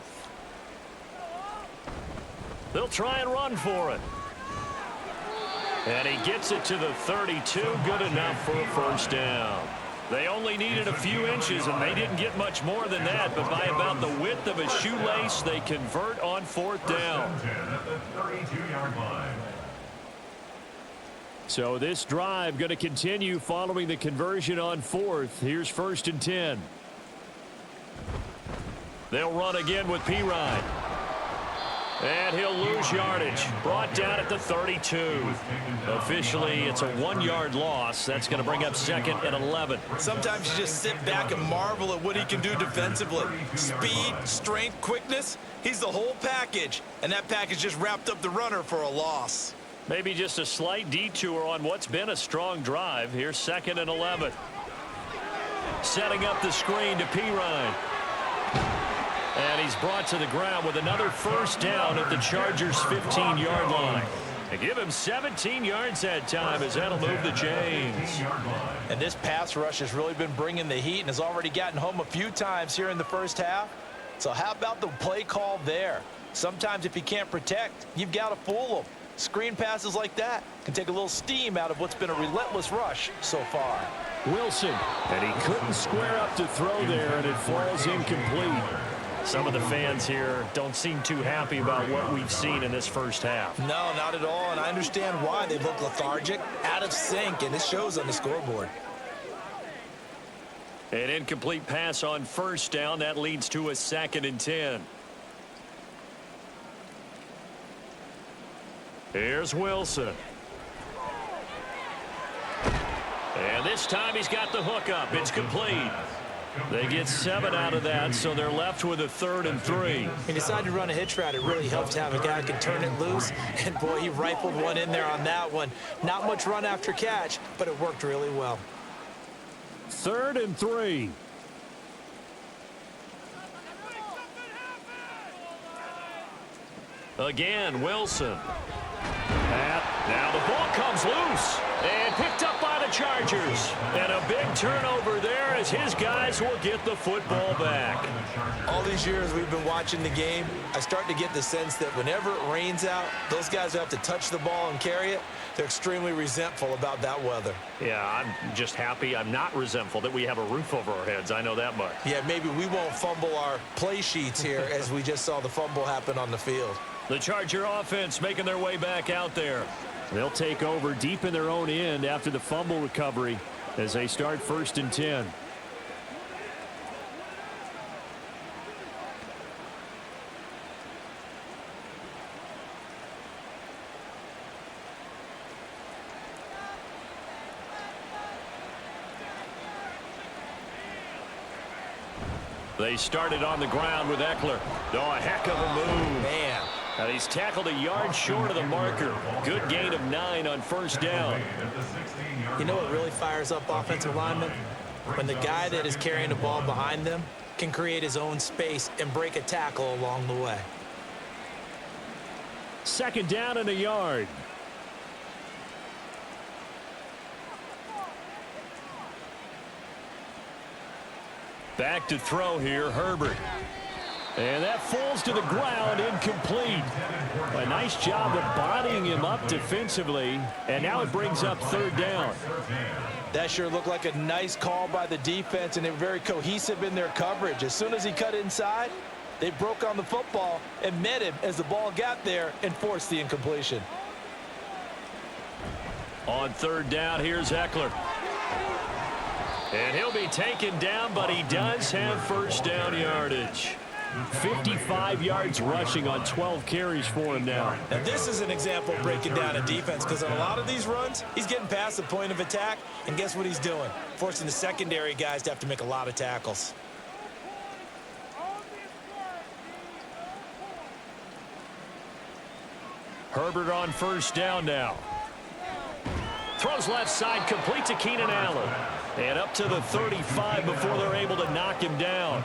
Speaker 2: They'll try and run for it. And he gets it to the 32. Good enough for a first down. They only needed a few inches, and they didn't get much more than that. But by about the width of a shoelace, they convert on 4th down. So this drive going to continue following the conversion on 4th. Here's 1st and 10. They'll run again with Pirine. And he'll lose yardage. Brought down at the 32. Officially, it's a 1-yard loss. That's going to bring up 2nd and 11.
Speaker 3: Sometimes you just sit back and marvel at what he can do defensively. Speed, strength, quickness. He's the whole package. And that package just wrapped up the runner for a loss.
Speaker 2: Maybe just a slight detour on what's been a strong drive. Here's 2nd and 11. Setting up the screen to Pirine. And he's brought to the ground with another first down at the Chargers' 15-yard line. They give him 17 yards that time as that'll move the chains.
Speaker 5: And this pass rush has really been bringing the heat and has already gotten home a few times here in the first half. So how about the play call there? Sometimes if you can't protect, you've got to fool them. Screen passes like that can take a little steam out of what's been a relentless rush so far.
Speaker 2: Wilson, and he couldn't square up to throw there, and it falls incomplete. Some of the fans here don't seem too happy about what we've seen in this first half.
Speaker 3: No, not at all, and I understand why. They look lethargic, out of sync, and it shows on the scoreboard.
Speaker 2: An incomplete pass on first down. That leads to a 2nd and 10. Here's Wilson. And this time he's got the hook up. It's complete. They get 7 out of that, so they're left with a 3rd and 3.
Speaker 3: He decided to run a hitch route. It really helped to have a guy who can turn it loose. And, boy, he rifled one in there on that one. Not much run after catch, but it worked really well.
Speaker 2: 3rd and 3. Again, Wilson. Now the ball comes loose and picked up by the Chargers. And a big turnover there as his guys will get the football back.
Speaker 3: All these years we've been watching the game, I start to get the sense that whenever it rains out, those guys who have to touch the ball and carry it, they're extremely resentful about that weather.
Speaker 2: Yeah, I'm just happy I'm not resentful that we have a roof over our heads. I know that much.
Speaker 3: Yeah, maybe we won't fumble our play sheets here as we just saw the fumble happen on the field.
Speaker 2: The Charger offense making their way back out there. They'll take over deep in their own end after the fumble recovery as they start 1st and 10. They started on the ground with Eckler. Oh, a heck of a move.
Speaker 3: Man.
Speaker 2: And he's tackled a yard short of the marker. Good gain of 9 on 1st down.
Speaker 3: You know what really fires up offensive linemen? When the guy that is carrying the ball behind them can create his own space and break a tackle along the way.
Speaker 2: 2nd down and a yard. Back to throw here, Herbert. And that falls to the ground, incomplete. A nice job of bodying him up defensively, and now it brings up 3rd down.
Speaker 3: That sure looked like a nice call by the defense, and they were very cohesive in their coverage. As soon as he cut inside, they broke on the football and met him as the ball got there and forced the incompletion.
Speaker 2: On 3rd down, here's Eckler. And he'll be taken down, but he does have 1st down yardage. 55 yards rushing on 12 carries for him now.
Speaker 3: Now this is an example of breaking down a defense, because on a lot of these runs, he's getting past the point of attack, and guess what he's doing? Forcing the secondary guys to have to make a lot of tackles.
Speaker 2: Herbert on 1st down now. Throws left side, complete to Keenan Allen. And up to the 35 before they're able to knock him down.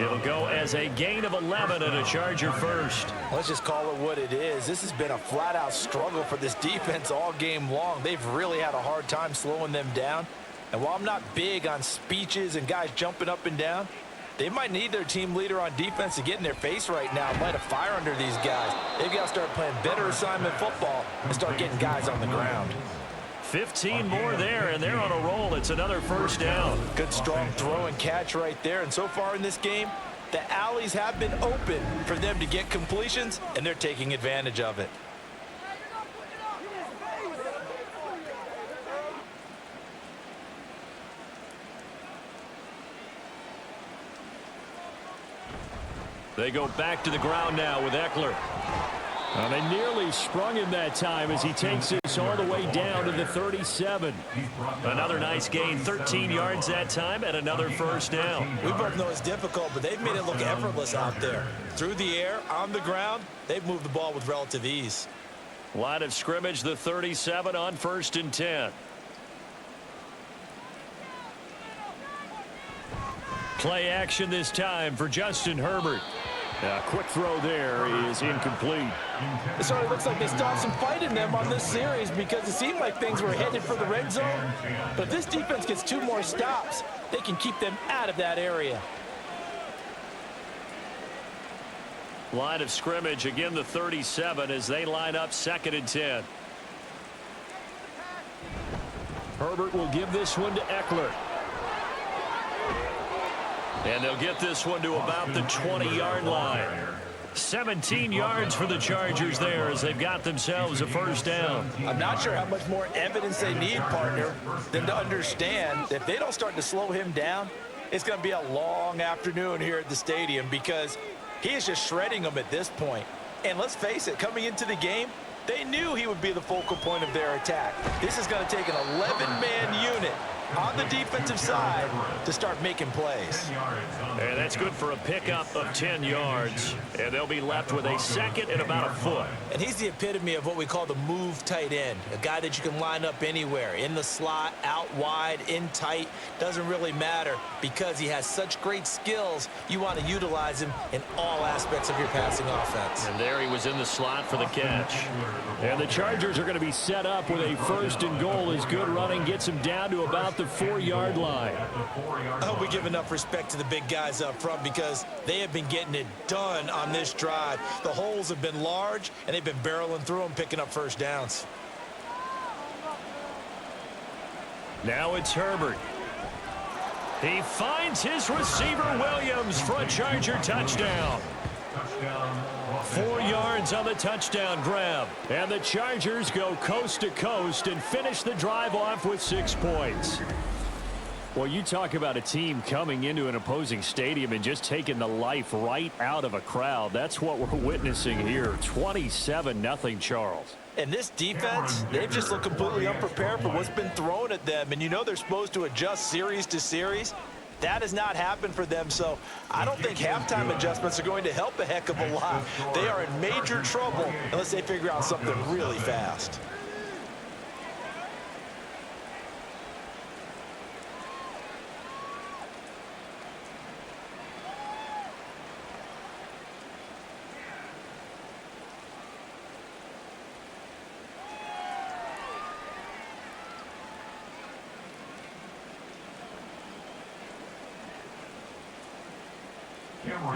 Speaker 2: It'll go as a gain of 11 and a Charger first.
Speaker 3: Let's just call it what it is. This has been a flat-out struggle for this defense all game long. They've really had a hard time slowing them down. And while I'm not big on speeches and guys jumping up and down, they might need their team leader on defense to get in their face right now and light a fire under these guys. They've got to start playing better assignment football and start getting guys on the ground.
Speaker 2: 15 more there, and they're on a roll. It's another 1st down.
Speaker 3: Good, strong throw and catch right there. And so far in this game, the alleys have been open for them to get completions, and they're taking advantage of it.
Speaker 2: They go back to the ground now with Eckler. They nearly sprung him that time as he takes this all the way down to the 37. Another nice gain, 13 yards that time, and another 1st down.
Speaker 3: We both know it's difficult, but they've made it look effortless out there. Through the air, on the ground, they've moved the ball with relative ease.
Speaker 2: Line of scrimmage, the 37 on 1st and 10. Play action this time for Justin Herbert. A quick throw there is incomplete.
Speaker 3: It sort of looks like they stopped some fight in them on this series, because it seemed like things were headed for the red zone. But if this defense gets 2 more stops, they can keep them out of that area.
Speaker 2: Line of scrimmage, again the 37 as they line up 2nd and 10. Herbert will give this one to Eckler. And they'll get this one to about the 20-yard line. 17 yards for the Chargers there as they've got themselves a 1st down.
Speaker 3: I'm not sure how much more evidence they need, partner, than to understand that if they don't start to slow him down, it's going to be a long afternoon here at the stadium, because he is just shredding them at this point. And let's face it, coming into the game, they knew he would be the focal point of their attack. This is going to take an 11-man unit
Speaker 5: on the defensive side to start making plays.
Speaker 2: And that's good for a pickup of 10 yards. And they'll be left with a second and about a foot.
Speaker 5: And he's the epitome of what we call the move tight end, a guy that you can line up anywhere, in the slot, out wide, in tight, doesn't really matter because he has such great skills. You want to utilize him in all aspects of your passing offense.
Speaker 2: And there he was in the slot for the catch. And the Chargers are going to be set up with a first and goal as good running gets him down to about the 4-yard line.
Speaker 5: I hope we give enough respect to the big guys up front because they have been getting it done on this drive. The holes have been large, and they've been barreling through them, picking up first downs.
Speaker 2: Now it's Herbert. He finds his receiver Williams for a Charger touchdown. 4 yards on the touchdown grab. And the Chargers go coast to coast and finish the drive off with 6 points. Well, you talk about a team coming into an opposing stadium and just taking the life right out of a crowd. That's what we're witnessing here. 27-0 Charles.
Speaker 5: And this defense, they've just looked completely unprepared for what's been thrown at them. And you know they're supposed to adjust series to series. That has not happened for them, so I don't think halftime adjustments are going to help a heck of a lot. They are in major trouble unless they figure out something really fast.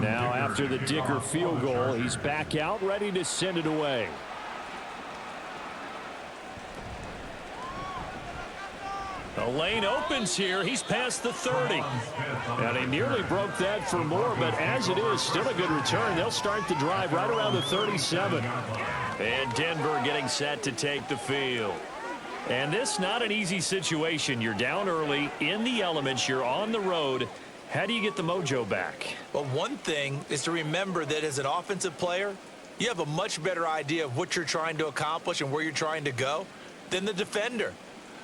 Speaker 2: Now after the Dicker field goal, he's back out ready to send it away. The lane opens here. He's past the 30. And he nearly broke that for more, but as it is, still a good return. They'll start the drive right around the 37. And Denver getting set to take the field. And this not an easy situation. You're down early, in the elements, you're on the road. How do you get the mojo back?
Speaker 5: Well, one thing is to remember that as an offensive player, you have a much better idea of what you're trying to accomplish and where you're trying to go than the defender.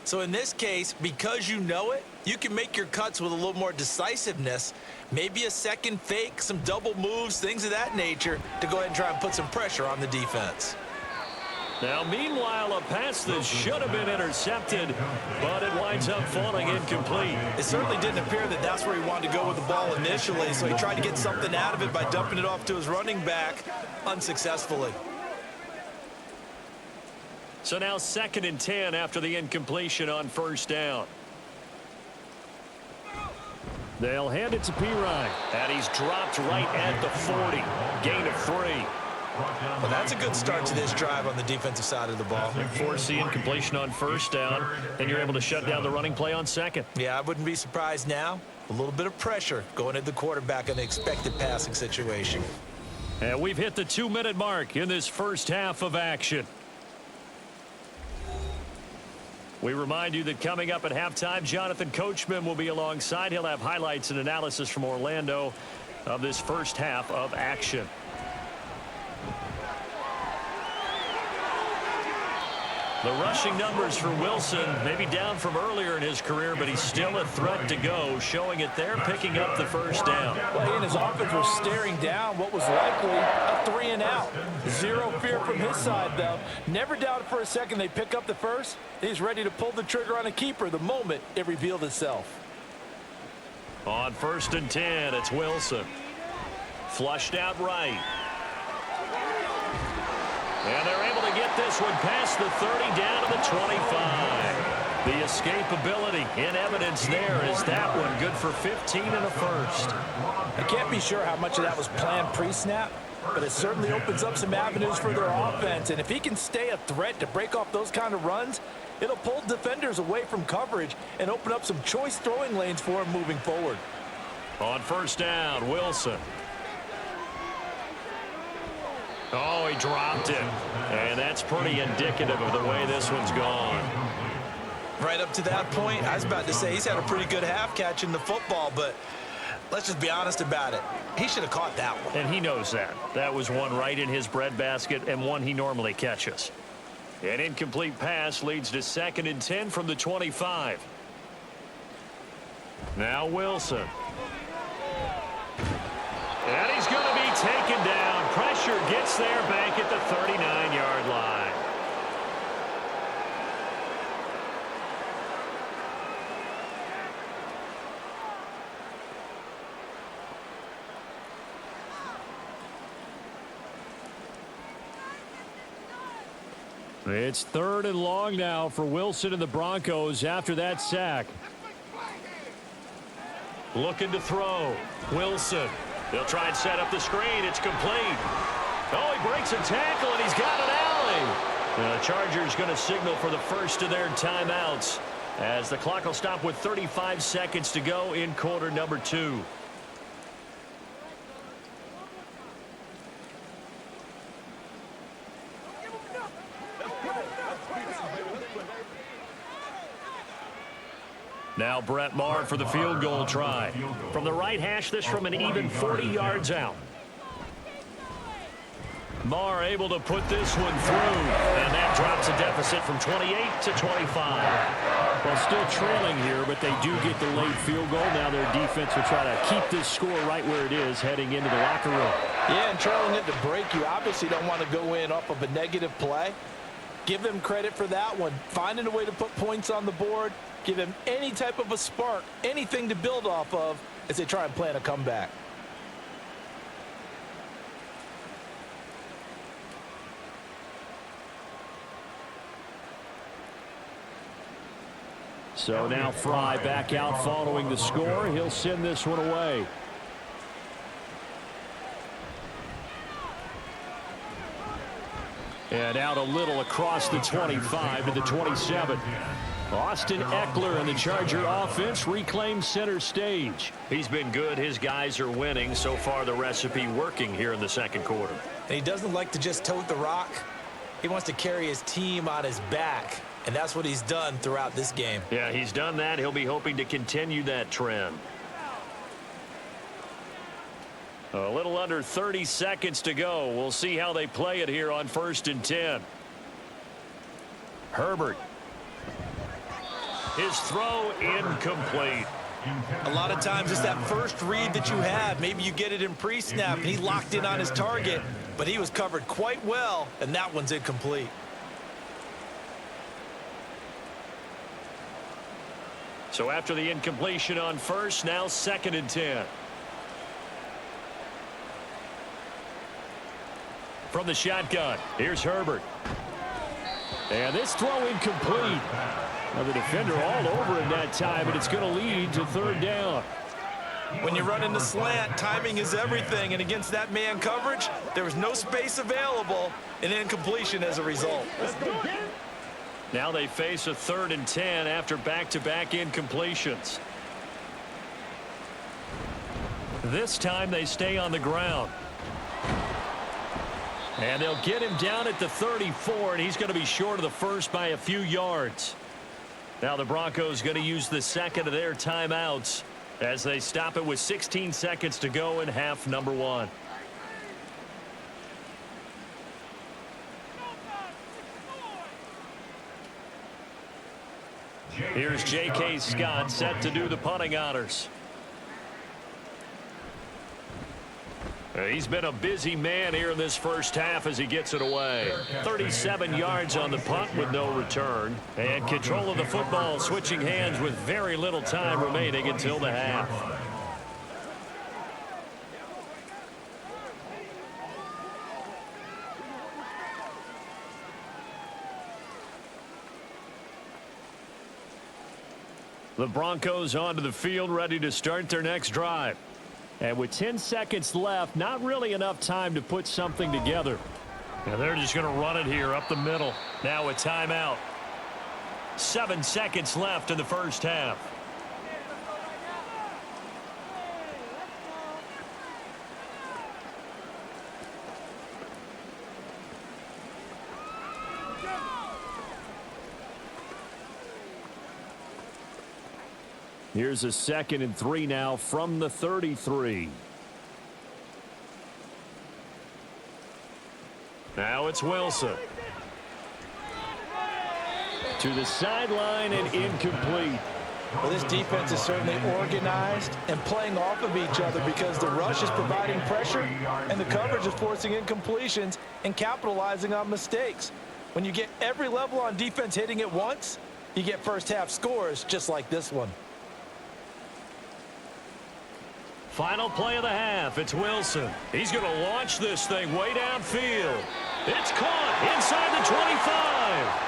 Speaker 5: So in this case, because you know it, you can make your cuts with a little more decisiveness, maybe a second fake, some double moves, things of that nature to go ahead and try and put some pressure on the defense.
Speaker 2: Now, meanwhile, a pass that should have been intercepted, but it winds up falling incomplete.
Speaker 5: It certainly didn't appear that that's where he wanted to go with the ball initially, so he tried to get something out of it by dumping it off to his running back unsuccessfully.
Speaker 2: So now 2nd and 10 after the incompletion on first down. They'll hand it to Pirine, and he's dropped right at the 40. Gain of 3.
Speaker 5: Well, that's a good start to this drive on the defensive side of the ball.
Speaker 2: Force the incompletion on first down, then you're able to shut down the running play on second.
Speaker 5: Yeah, I wouldn't be surprised now. A little bit of pressure going at the quarterback in an expected passing situation.
Speaker 2: And we've hit the 2-minute mark in this first half of action. We remind you that coming up at halftime, Jonathan Coachman will be alongside. He'll have highlights and analysis from Orlando of this first half of action. The rushing numbers for Wilson, maybe down from earlier in his career, but he's still a threat to go, showing it there, picking up the first down.
Speaker 5: Well, he and his offense were staring down what was likely a 3-and-out. Zero fear from his side, though. Never doubted for a second they pick up the first. He's ready to pull the trigger on a keeper the moment it revealed itself.
Speaker 2: On 1st and 10, it's Wilson. Flushed out right. And they're able to get this one past the 30 down to the 25. The escapability in evidence there is that one good for 15 and a first.
Speaker 5: I can't be sure how much of that was planned pre-snap, but it certainly opens up some avenues for their offense. And if he can stay a threat to break off those kind of runs, it'll pull defenders away from coverage and open up some choice throwing lanes for him moving forward.
Speaker 2: On first down, Wilson. Oh, he dropped it. And that's pretty indicative of the way this one's gone.
Speaker 5: Right up to that point, I was about to say he's had a pretty good half catching the football, but let's just be honest about it. He should have caught that one.
Speaker 2: And he knows that. That was one right in his breadbasket and one he normally catches. An incomplete pass leads to 2nd and 10 from the 25. Now Wilson. And he's going to be taken down. Pressure gets there back at the 39-yard line. It's 3rd and long now for Wilson and the Broncos after that sack. Looking to throw. Wilson. They'll try and set up the screen. It's complete. Oh, he breaks a tackle, and he's got an alley. The Chargers going to signal for the first of their timeouts as the clock will stop with 35 seconds to go in quarter number 2. Now Brett Maher for the field goal try. From the right hash, this from an even 40 yards out. Maher able to put this one through, and that drops a deficit from 28 to 25. Well, still trailing here, but they do get the late field goal. Now their defense will try to keep this score right where it is heading into the locker room.
Speaker 5: Yeah, and trailing it to break, you obviously don't want to go in off of a negative play. Give them credit for that one. Finding a way to put points on the board. Give them any type of a spark, anything to build off of as they try and plan a comeback.
Speaker 2: So now Fry back out following the score. He'll send this one away. And out a little across the 25 to the 27. Austin Eckler and the Charger offense reclaim center stage. He's been good. His guys are winning. So far, the recipe working here in the second quarter.
Speaker 5: And he doesn't like to just tote the rock. He wants to carry his team on his back. And that's what he's done throughout this game.
Speaker 2: Yeah, he's done that. He'll be hoping to continue that trend. A little under 30 seconds to go. We'll see how they play it here on 1st and 10. Herbert. His throw incomplete.
Speaker 5: A lot of times it's that first read that you have. Maybe you get it in pre-snap and he locked in on his target, but he was covered quite well, and that one's incomplete.
Speaker 2: So after the incompletion on first, now 2nd and 10. From the shotgun, here's Herbert. And this throw incomplete. Now the defender all over him that time, and it's going to lead to 3rd down.
Speaker 5: When you run in the slant, timing is everything, and against that man coverage, there was no space available, and incompletion as a result.
Speaker 2: Now they face a 3rd and 10 after back-to-back incompletions. This time they stay on the ground. And they'll get him down at the 34, and he's going to be short of the first by a few yards. Now the Broncos going to use the second of their timeouts as they stop it with 16 seconds to go in half number 1. Here's J.K. Scott set to do the punting honors. He's been a busy man here in this first half as he gets it away. 37 yards on the punt with no return. And control of the football switching hands with very little time remaining until the half. The Broncos onto the field ready to start their next drive. And with 10 seconds left, not really enough time to put something together. And they're just going to run it here up the middle. Now a timeout. 7 seconds left in the first half. Here's a 2nd and 3 now from the 33. Now it's Wilson. To the sideline and incomplete.
Speaker 3: Well, this defense is certainly organized and playing off of each other because the rush is providing pressure and the coverage is forcing incompletions and capitalizing on mistakes. When you get every level on defense hitting at once, you get first half scores just like this one.
Speaker 2: Final play of the half. It's Wilson. He's going to launch this thing way downfield. It's caught inside the 25.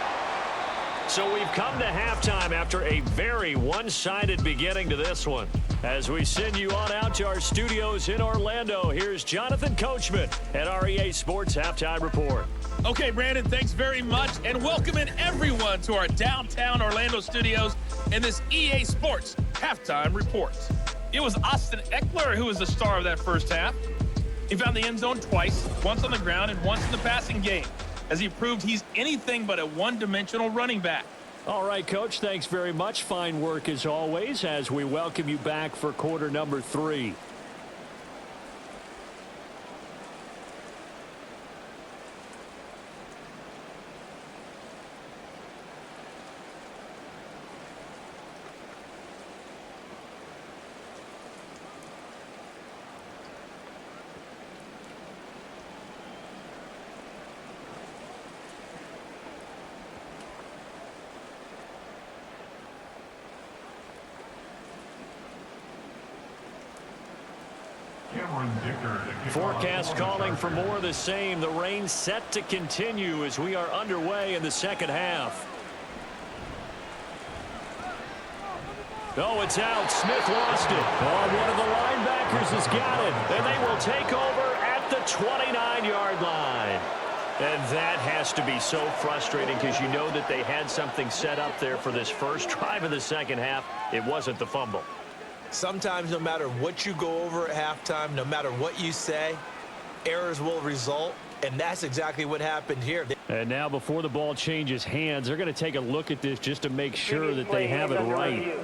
Speaker 2: So we've come to halftime after a very one-sided beginning to this one. As we send you on out to our studios in Orlando, here's Jonathan Coachman at our EA Sports Halftime Report.
Speaker 7: Okay, Brandon, thanks very much, and welcoming everyone to our downtown Orlando studios in this EA Sports Halftime Report. It was Austin Eckler who was the star of that first half. He found the end zone twice, once on the ground and once in the passing game, as he proved he's anything but a one-dimensional running back.
Speaker 2: All right, Coach, thanks very much. Fine work as always as we welcome you back for quarter number 3. Forecast calling for more of the same. The rain set to continue as we are underway in the second half. Oh, it's out. Smith lost it. Oh, one of the linebackers has got it. And they will take over at the 29-yard line. And that has to be so frustrating because you know that they had something set up there for this first drive of the second half. It wasn't the fumble.
Speaker 3: Sometimes no matter what you go over at halftime, no matter what you say, errors will result, and that's exactly what happened here.
Speaker 2: And now before the ball changes hands, they're going to take a look at this just to make sure that they have it right.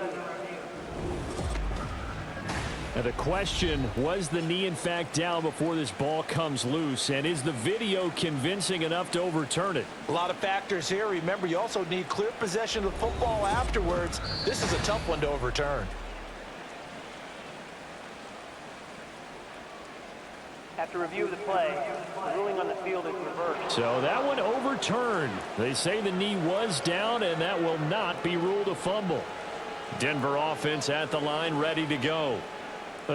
Speaker 2: Now the question, was the knee in fact down before this ball comes loose, and is the video convincing enough to overturn it?
Speaker 3: A lot of factors here. Remember, you also need clear possession of the football afterwards. This is a tough one to overturn.
Speaker 8: After review of the play, the ruling on the field is reversed.
Speaker 2: So that one overturned. They say the knee was down, and that will not be ruled a fumble. Denver offense at the line, ready to go.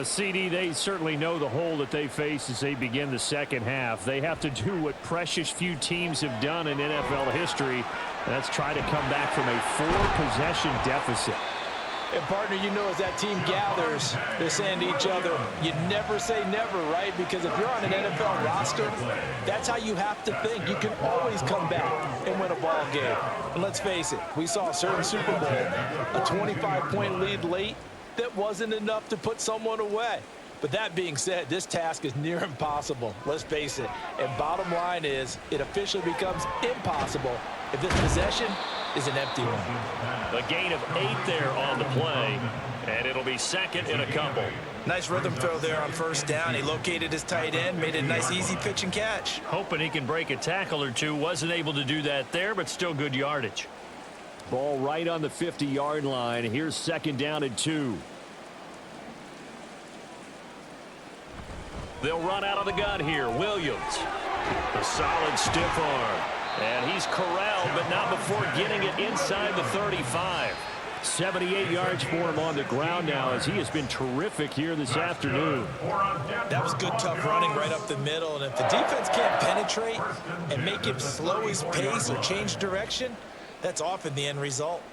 Speaker 2: CD, they certainly know the hole that they face as they begin the second half. They have to do what precious few teams have done in NFL history. That's try to come back from a 4-possession deficit.
Speaker 3: And, partner, you know as that team gathers, they're saying to each other, you never say never, right? Because if you're on an NFL roster, that's how you have to think. You can always come back and win a ball game. And let's face it, we saw a certain Super Bowl, a 25-point lead late that wasn't enough to put someone away. But that being said, this task is near impossible. Let's face it. And bottom line is, it officially becomes impossible if this possession is an empty one.
Speaker 2: A gain of 8 there on the play, and it'll be second in a couple.
Speaker 3: Nice rhythm throw there on first down. He located his tight end, made a nice easy pitch and catch.
Speaker 2: Hoping he can break a tackle or two. Wasn't able to do that there, but still good yardage. Ball right on the 50-yard line. Here's second down and 2. They'll run out of the gun here. Williams. A solid stiff arm. And he's corralled, but not before getting it inside the 35. 78 yards for him on the ground now as he has been terrific here this afternoon.
Speaker 3: That was good, tough running right up the middle. And if the defense can't penetrate and make him slow his pace or change direction, that's often the end result.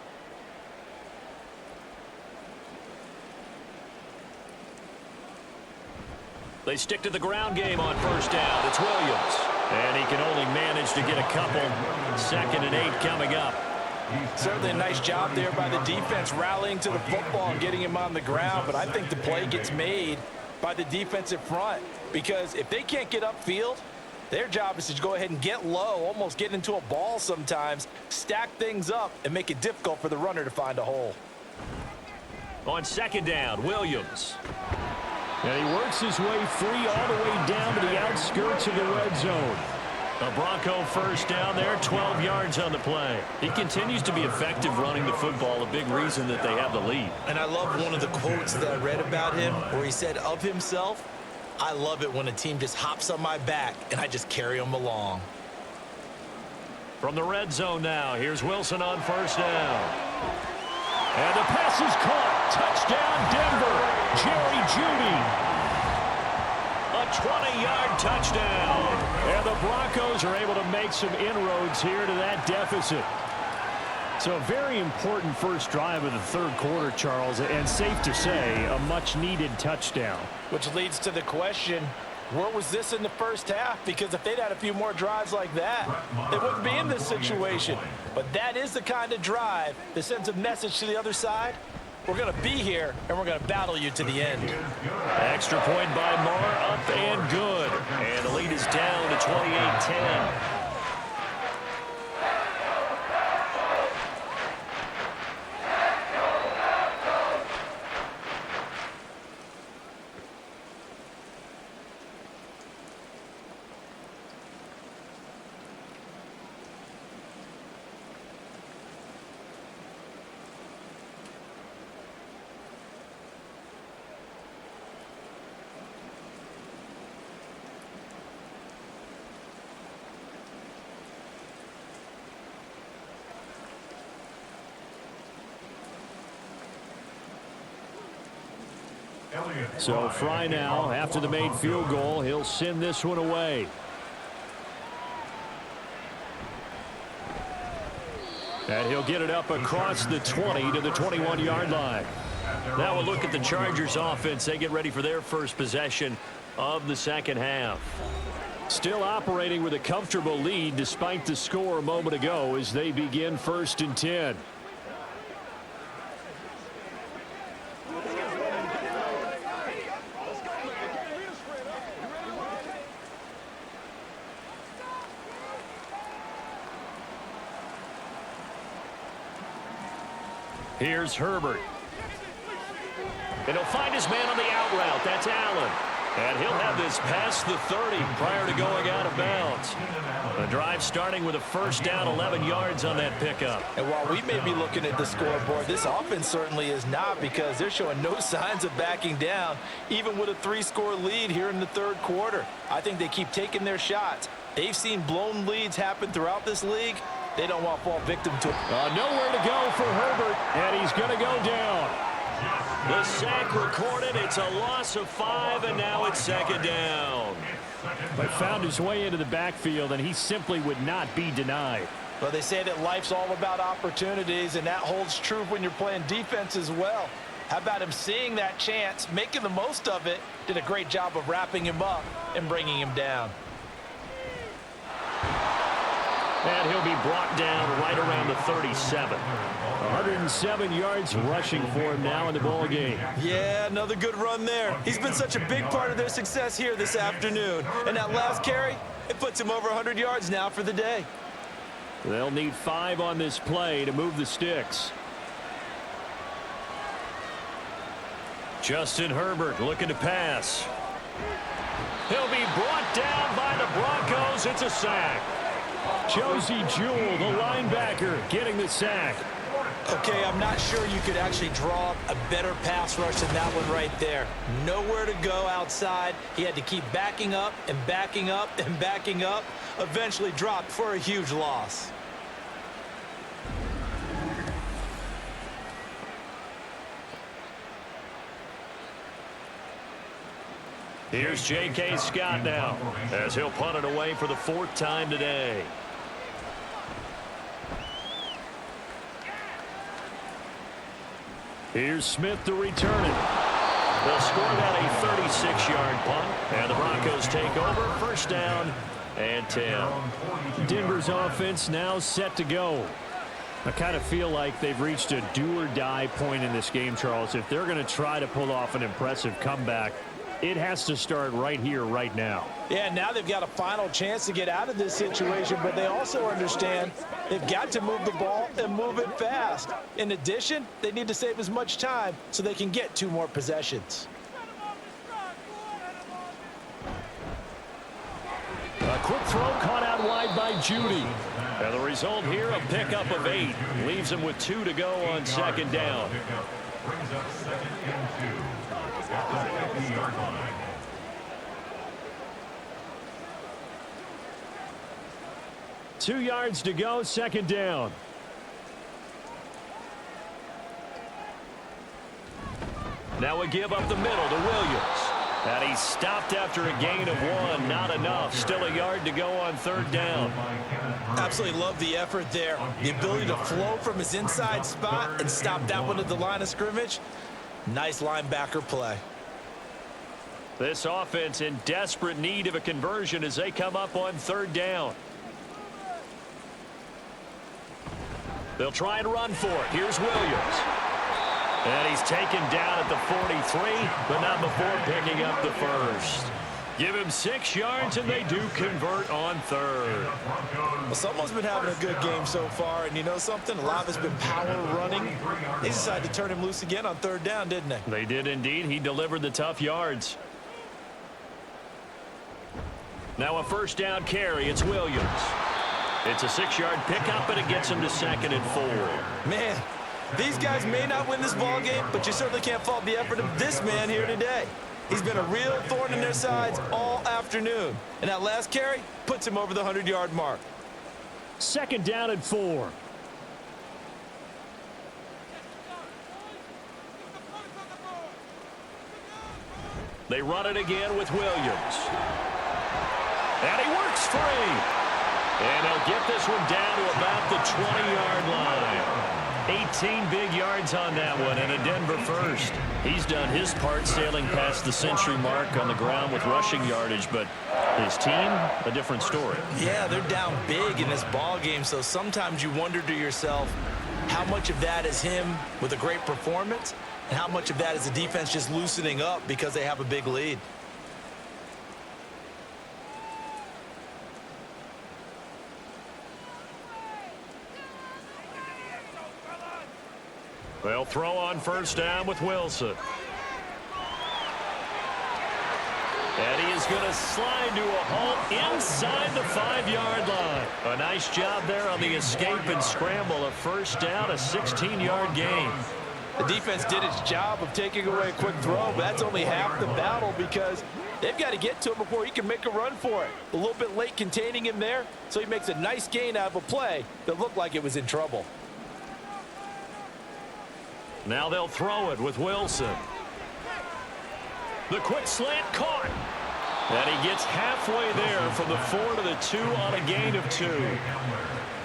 Speaker 2: They stick to the ground game on first down. It's Williams. And he can only manage to get a couple. Second and 8 coming up.
Speaker 3: Certainly a nice job there by the defense rallying to the football and getting him on the ground. But I think the play gets made by the defensive front. Because if they can't get upfield, their job is to go ahead and get low, almost get into a ball sometimes, stack things up, and make it difficult for the runner to find a hole.
Speaker 2: On second down, Williams. And he works his way free all the way down to the outskirts of the red zone. A Bronco first down there, 12 yards on the play. He continues to be effective running the football, a big reason that they have the lead.
Speaker 3: And I love one of the quotes that I read about him where he said of himself, "I love it when a team just hops on my back and I just carry them along."
Speaker 2: From the red zone now, here's Wilson on first down. And the pass is caught. Touchdown, Denver. Jerry Jeudy. A 20-yard touchdown. And the Broncos are able to make some inroads here to that deficit. So a very important first drive of the third quarter, Charles, and safe to say, a much-needed touchdown.
Speaker 5: Which leads to the question, where was this in the first half? Because if they'd had a few more drives like that, they wouldn't be in this situation. But that is the kind of drive that sends a message to the other side. We're going to be here, and we're going to battle you to the end.
Speaker 2: Extra point by Moore, up and good. And the lead is down to 28-10. So Fry now, after the made field goal, he'll send this one away. And he'll get it up across the 20 to the 21-yard line. Now we'll look at the Chargers offense. They get ready for their first possession of the second half. Still operating with a comfortable lead despite the score a moment ago as they begin 1st and 10. Here's Herbert. And he'll find his man on the out route. That's Allen. And he'll have this past the 30 prior to going out of bounds. The drive starting with a first down, 11 yards on that pickup.
Speaker 5: And while we may be looking at the scoreboard, this offense certainly is not, because they're showing no signs of backing down, even with a 3-score lead here in the third quarter. I think they keep taking their shots. They've seen blown leads happen throughout this league. They don't want to fall victim to it.
Speaker 2: Nowhere to go for Herbert, and he's going to go down. The sack recorded. It's a loss of 5, and now it's second down. But found his way into the backfield, and he simply would not be denied.
Speaker 5: Well, they say that life's all about opportunities, and that holds true when you're playing defense as well. How about him seeing that chance, making the most of it, did a great job of wrapping him up and bringing him down.
Speaker 2: And he'll be brought down right around the 37. 107 yards rushing for him now in the ball game.
Speaker 3: Yeah, another good run there. He's been such a big part of their success here this afternoon. And that last carry, it puts him over 100 yards now for the day.
Speaker 2: They'll need 5 on this play to move the sticks. Justin Herbert looking to pass. He'll be brought down by the Broncos. It's a sack. Josie Jewell, the linebacker, getting the sack.
Speaker 3: Okay, I'm not sure you could actually draw up a better pass rush than that one right there. Nowhere to go outside. He had to keep backing up and backing up and backing up. Eventually dropped for a huge loss.
Speaker 2: Here's J.K. Scott now as he'll punt it away for the 4th time today. Here's Smith to return it. They'll score that a 36-yard punt, and the Broncos take over. First down and 10. Denver's offense now set to go. I kind of feel like they've reached a do-or-die point in this game, Charles. If they're going to try to pull off an impressive comeback, it has to start right here, right now.
Speaker 5: Yeah, now they've got a final chance to get out of this situation, but they also understand they've got to move the ball and move it fast. In addition, they need to save as much time so they can get 2 more possessions.
Speaker 2: A quick throw caught out wide. Judy. And the result here, a pickup of 8. Leaves him with 2 to go on second down.
Speaker 4: Brings up 2nd and 2. At the 50-yard line.
Speaker 2: Two yards to go, second down. Now a give up the middle to Williams. And he's stopped after a gain of 1. Not enough. Still a yard to go on third down.
Speaker 3: Absolutely love the effort there. The ability to flow from his inside spot and stop that one at the line of scrimmage. Nice linebacker play.
Speaker 2: This offense in desperate need of a conversion as they come up on third down. They'll try and run for it. Here's Williams. And he's taken down at the 43, but not before picking up the first. Give him 6 yards, and they do convert on third.
Speaker 3: Well, someone's been having a good game so far, and you know something? A lot of it's been power running. They decided to turn him loose again on third down, didn't they?
Speaker 2: They did indeed. He delivered the tough yards. Now a first down carry. It's Williams. It's a 6-yard pickup, and it gets him to 2nd and 4.
Speaker 3: Man, these guys may not win this ball game, but you certainly can't fault the effort of this man here today. He's been a real thorn in their sides all afternoon. And that last carry puts him over the 100-yard mark.
Speaker 2: 2nd down and 4. They run it again with Williams. And he works free. And he'll get this one down to about the 20-yard line. 18 big yards on that one, and a Denver first. He's done his part sailing past the century mark on the ground with rushing yardage, but his team, a different story.
Speaker 3: Yeah, they're down big in this ball game, so sometimes you wonder to yourself how much of that is him with a great performance and how much of that is the defense just loosening up because they have a big lead.
Speaker 2: They'll throw on first down with Wilson. And he is going to slide to a halt inside the 5-yard line. A nice job there on the escape and scramble. A first down, a 16-yard gain.
Speaker 5: The defense did its job of taking away a quick throw, but that's only half the battle because they've got to get to him before he can make a run for it. A little bit late containing him there, so he makes a nice gain out of a play that looked like it was in trouble.
Speaker 2: Now they'll throw it with Wilson. The quick slant caught. And he gets halfway there from the 4 to the 2 on a gain of 2.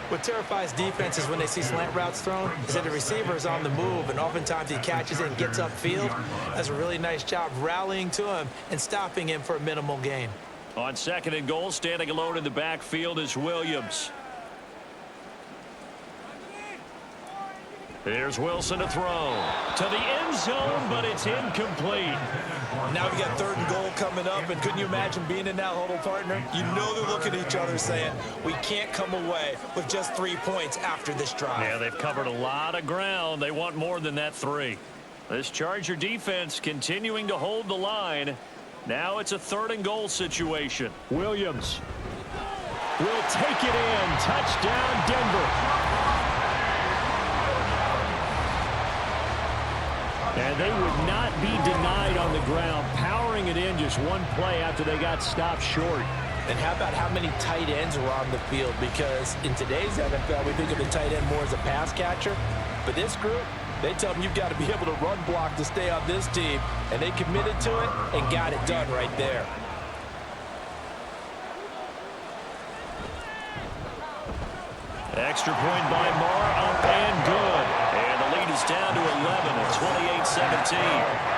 Speaker 3: What terrifies defenses when they see slant routes thrown is that the receiver is on the move, and oftentimes he catches it and gets upfield. Does a really nice job rallying to him and stopping him for a minimal gain.
Speaker 2: On 2nd and goal, standing alone in the backfield is Williams. Here's Wilson to throw to the end zone, but it's incomplete.
Speaker 3: Now we got 3rd and goal coming up, and couldn't you imagine being in that huddle, partner? You know they're looking at each other saying, we can't come away with just 3 points after this drive.
Speaker 2: Yeah, they've covered a lot of ground. They want more than that 3. This Charger defense continuing to hold the line. Now it's a 3rd and goal situation. Williams will take it in. Touchdown, Denver. And they would not be denied on the ground, powering it in just one play after they got stopped short.
Speaker 5: And how about how many tight ends were on the field? Because in today's NFL, we think of the tight end more as a pass catcher. But this group, they tell them you've got to be able to run block to stay on this team. And they committed to it and got it done right there.
Speaker 2: Extra point by Marr, up and good. And the lead is down to 11 at 28-17.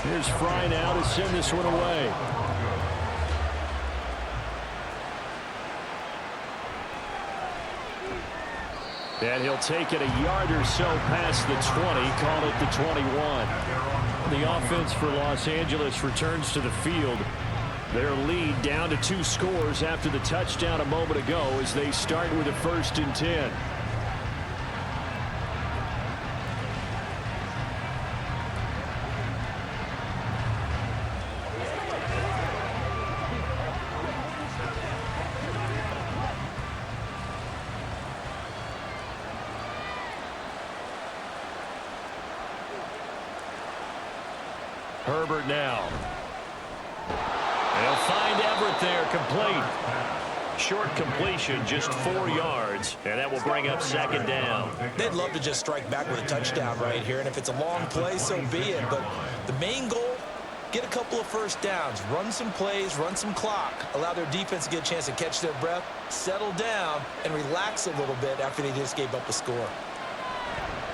Speaker 2: Here's Fry now to send this one away. And he'll take it a yard or so past the 20, call it the 21. The offense for Los Angeles returns to the field. Their lead down to 2 scores after the touchdown a moment ago as they start with a 1st and 10. Herbert now. They'll find Everett there, complete. Short completion, just 4 yards, and that will bring up 2nd down.
Speaker 3: They'd love to just strike back with a touchdown right here, and if it's a long play, so be it. But the main goal, get a couple of 1st downs, run some plays, run some clock, allow their defense to get a chance to catch their breath, settle down, and relax a little bit after they just gave up a score.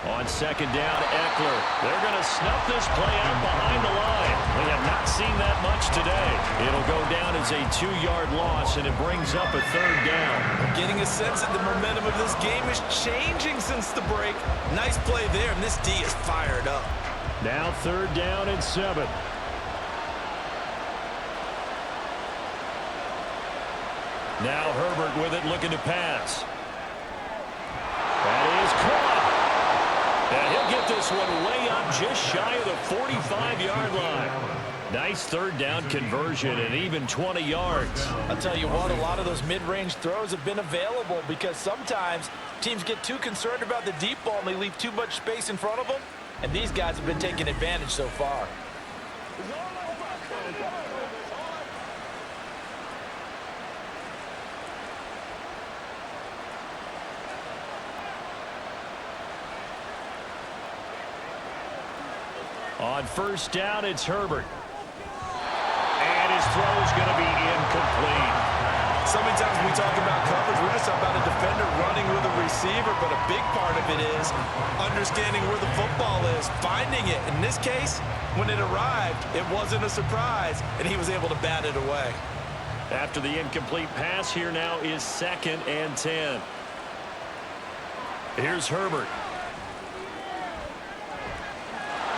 Speaker 2: On 2nd down, Eckler. They're going to snuff this play out behind the line. We have not seen that much today. It'll go down as a 2-yard loss, and it brings up a 3rd down.
Speaker 3: I'm getting a sense that the momentum of this game is changing since the break. Nice play there, and this D is fired up.
Speaker 2: Now 3rd down and 7. Now Herbert with it, looking to pass. That is caught. And he'll get this one way up just shy of the 45-yard line. Nice 3rd down conversion and even 20 yards.
Speaker 5: I'll tell you what, a lot of those mid-range throws have been available because sometimes teams get too concerned about the deep ball and they leave too much space in front of them. And these guys have been taking advantage so far.
Speaker 2: On 1st down, it's Herbert. And his throw is going to be incomplete.
Speaker 3: So many times when we talk about coverage, we're just talking about a defender running with a receiver, but a big part of it is understanding where the football is, finding it. In this case, when it arrived, it wasn't a surprise, and he was able to bat it away.
Speaker 2: After the incomplete pass, here now is 2nd and 10. Here's Herbert.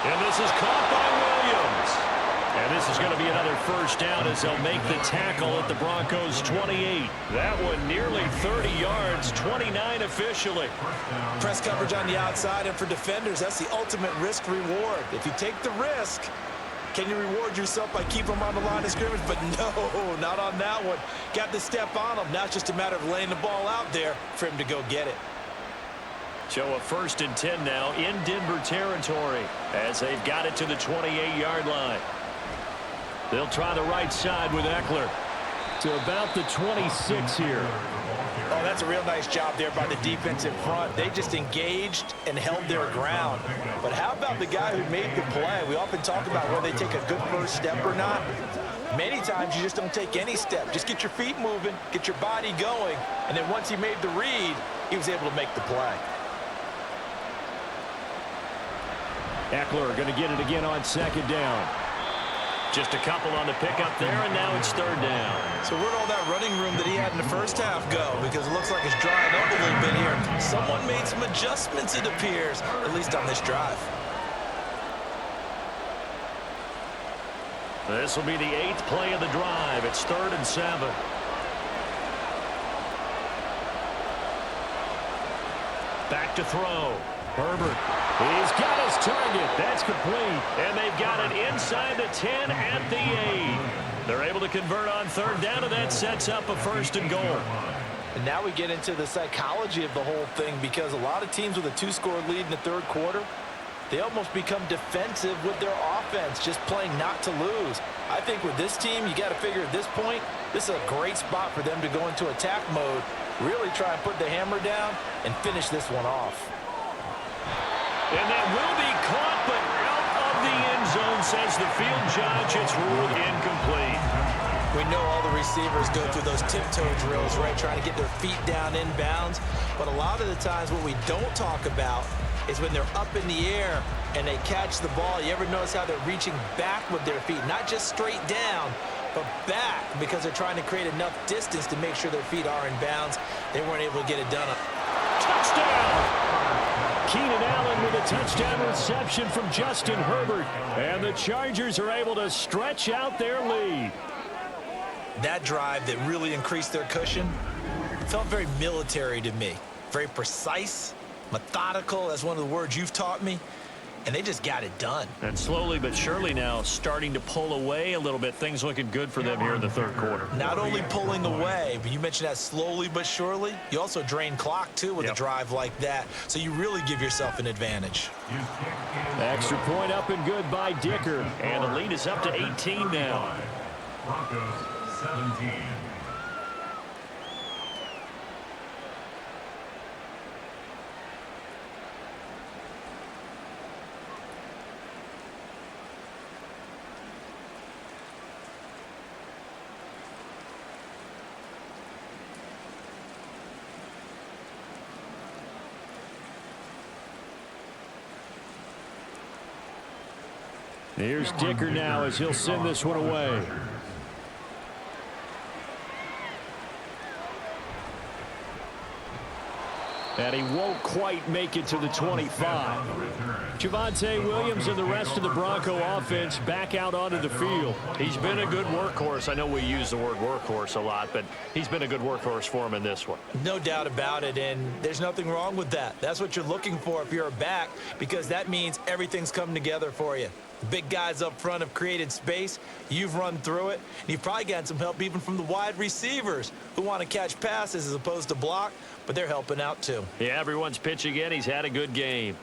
Speaker 2: And this is caught by Williams. And this is going to be another 1st down as they'll make the tackle at the Broncos 28. That one nearly 30 yards, 29 officially.
Speaker 3: Press coverage on the outside, and for defenders, that's the ultimate risk-reward. If you take the risk, can you reward yourself by keeping them on the line of scrimmage? But no, not on that one. Got to step on them. Now it's just a matter of laying the ball out there for him to go get it.
Speaker 2: So a 1st and 10 now in Denver territory as they've got it to the 28-yard line. They'll try the right side with Eckler to about the 26 here.
Speaker 5: Oh, that's a real nice job there by the defense in front. They just engaged and held their ground. But how about the guy who made the play? We often talk about whether they take a good 1st step or not. Many times you just don't take any step. Just get your feet moving, get your body going, and then once he made the read, he was able to make the play.
Speaker 2: Eckler going to get it again on 2nd down. Just a couple on the pickup there, and now it's 3rd down.
Speaker 3: So where'd all that running room that he had in the 1st half go? Because it looks like it's drying up a little bit here. Someone made some adjustments, it appears, at least on this drive.
Speaker 2: This will be the 8th play of the drive. It's 3rd and 7. Back to throw. Herbert. He's got his target. That's complete. And they've got it inside the 10 at the 8. They're able to convert on 3rd down, and that sets up a 1st and goal.
Speaker 5: And now we get into the psychology of the whole thing because a lot of teams with a 2-score lead in the 3rd quarter, they almost become defensive with their offense, just playing not to lose. I think with this team, you got to figure at this point, this is a great spot for them to go into attack mode, really try and put the hammer down and finish this one off.
Speaker 2: And that will be caught, but out of the end zone, says the field judge. It's ruled incomplete.
Speaker 3: We know all the receivers go through those tiptoe drills, right, trying to get their feet down inbounds. But a lot of the times what we don't talk about is when they're up in the air and they catch the ball. You ever notice how they're reaching back with their feet, not just straight down, but back, because they're trying to create enough distance to make sure their feet are in bounds. They weren't able to get it done.
Speaker 2: Touchdown! Keenan Allen with a touchdown reception from Justin Herbert. And the Chargers are able to stretch out their lead.
Speaker 3: That drive that really increased their cushion felt very military to me. Very precise, methodical. That's one of the words you've taught me. And they just got it done.
Speaker 2: And slowly but surely now starting to pull away a little bit. Things looking good for them here in the third quarter.
Speaker 3: Not only pulling away, but you mentioned that slowly but surely. You also drain clock, too, with a drive like that. So you really give yourself an advantage.
Speaker 2: Extra point up and good by Dicker. And the lead is up to 18 now.
Speaker 4: Broncos 17.
Speaker 2: Here's Dicker now as he'll send this one away. And he won't quite make it to the 25. Javonte Williams and the rest of the Bronco offense back out onto the field. He's been a good workhorse. I know we use the word workhorse a lot, but he's been a good workhorse for him in this one.
Speaker 3: No doubt about it, and there's nothing wrong with that. That's what you're looking for if you're a back, because that means everything's coming together for you. The big guys up front have created space. You've run through it. And you've probably gotten some help even from the wide receivers who want to catch passes as opposed to block, but they're helping out too.
Speaker 2: Yeah, everyone's pitching in. He's had a good game.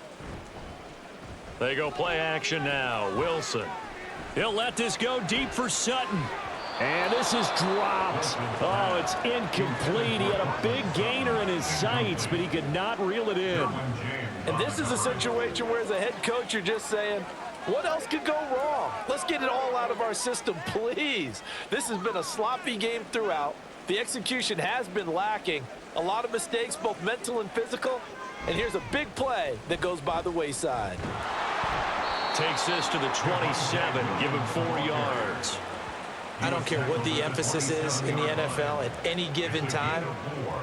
Speaker 2: They go play action now. Wilson. He'll let this go deep for Sutton. And this is dropped. Oh, it's incomplete. He had a big gainer in his sights, but he could not reel it in.
Speaker 5: And this is a situation where as a head coach, you're just saying, what else could go wrong? Let's get it all out of our system, please. This has been a sloppy game throughout. The execution has been lacking. A lot of mistakes, both mental and physical. And here's a big play that goes by the wayside.
Speaker 2: Takes this to the 27. Give him 4 yards.
Speaker 3: I don't care what the emphasis is in the NFL at any given time.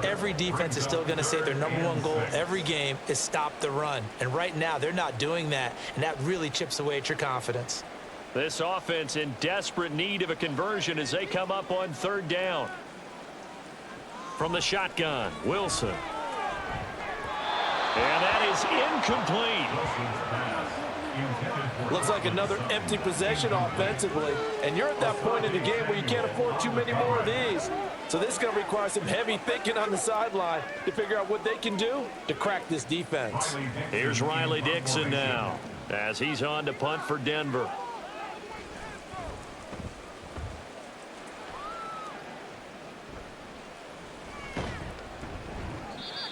Speaker 3: Every defense is still going to say their #1 goal every game is stop the run. And right now, they're not doing that, and that really chips away at your confidence.
Speaker 2: This offense in desperate need of a conversion as they come up on 3rd down. From the shotgun, Wilson. And that is incomplete.
Speaker 5: Looks like another empty possession offensively. And you're at that point in the game where you can't afford too many more of these. So this is going to require some heavy thinking on the sideline to figure out what they can do to crack this defense.
Speaker 2: Here's Riley Dixon now as he's on to punt for Denver.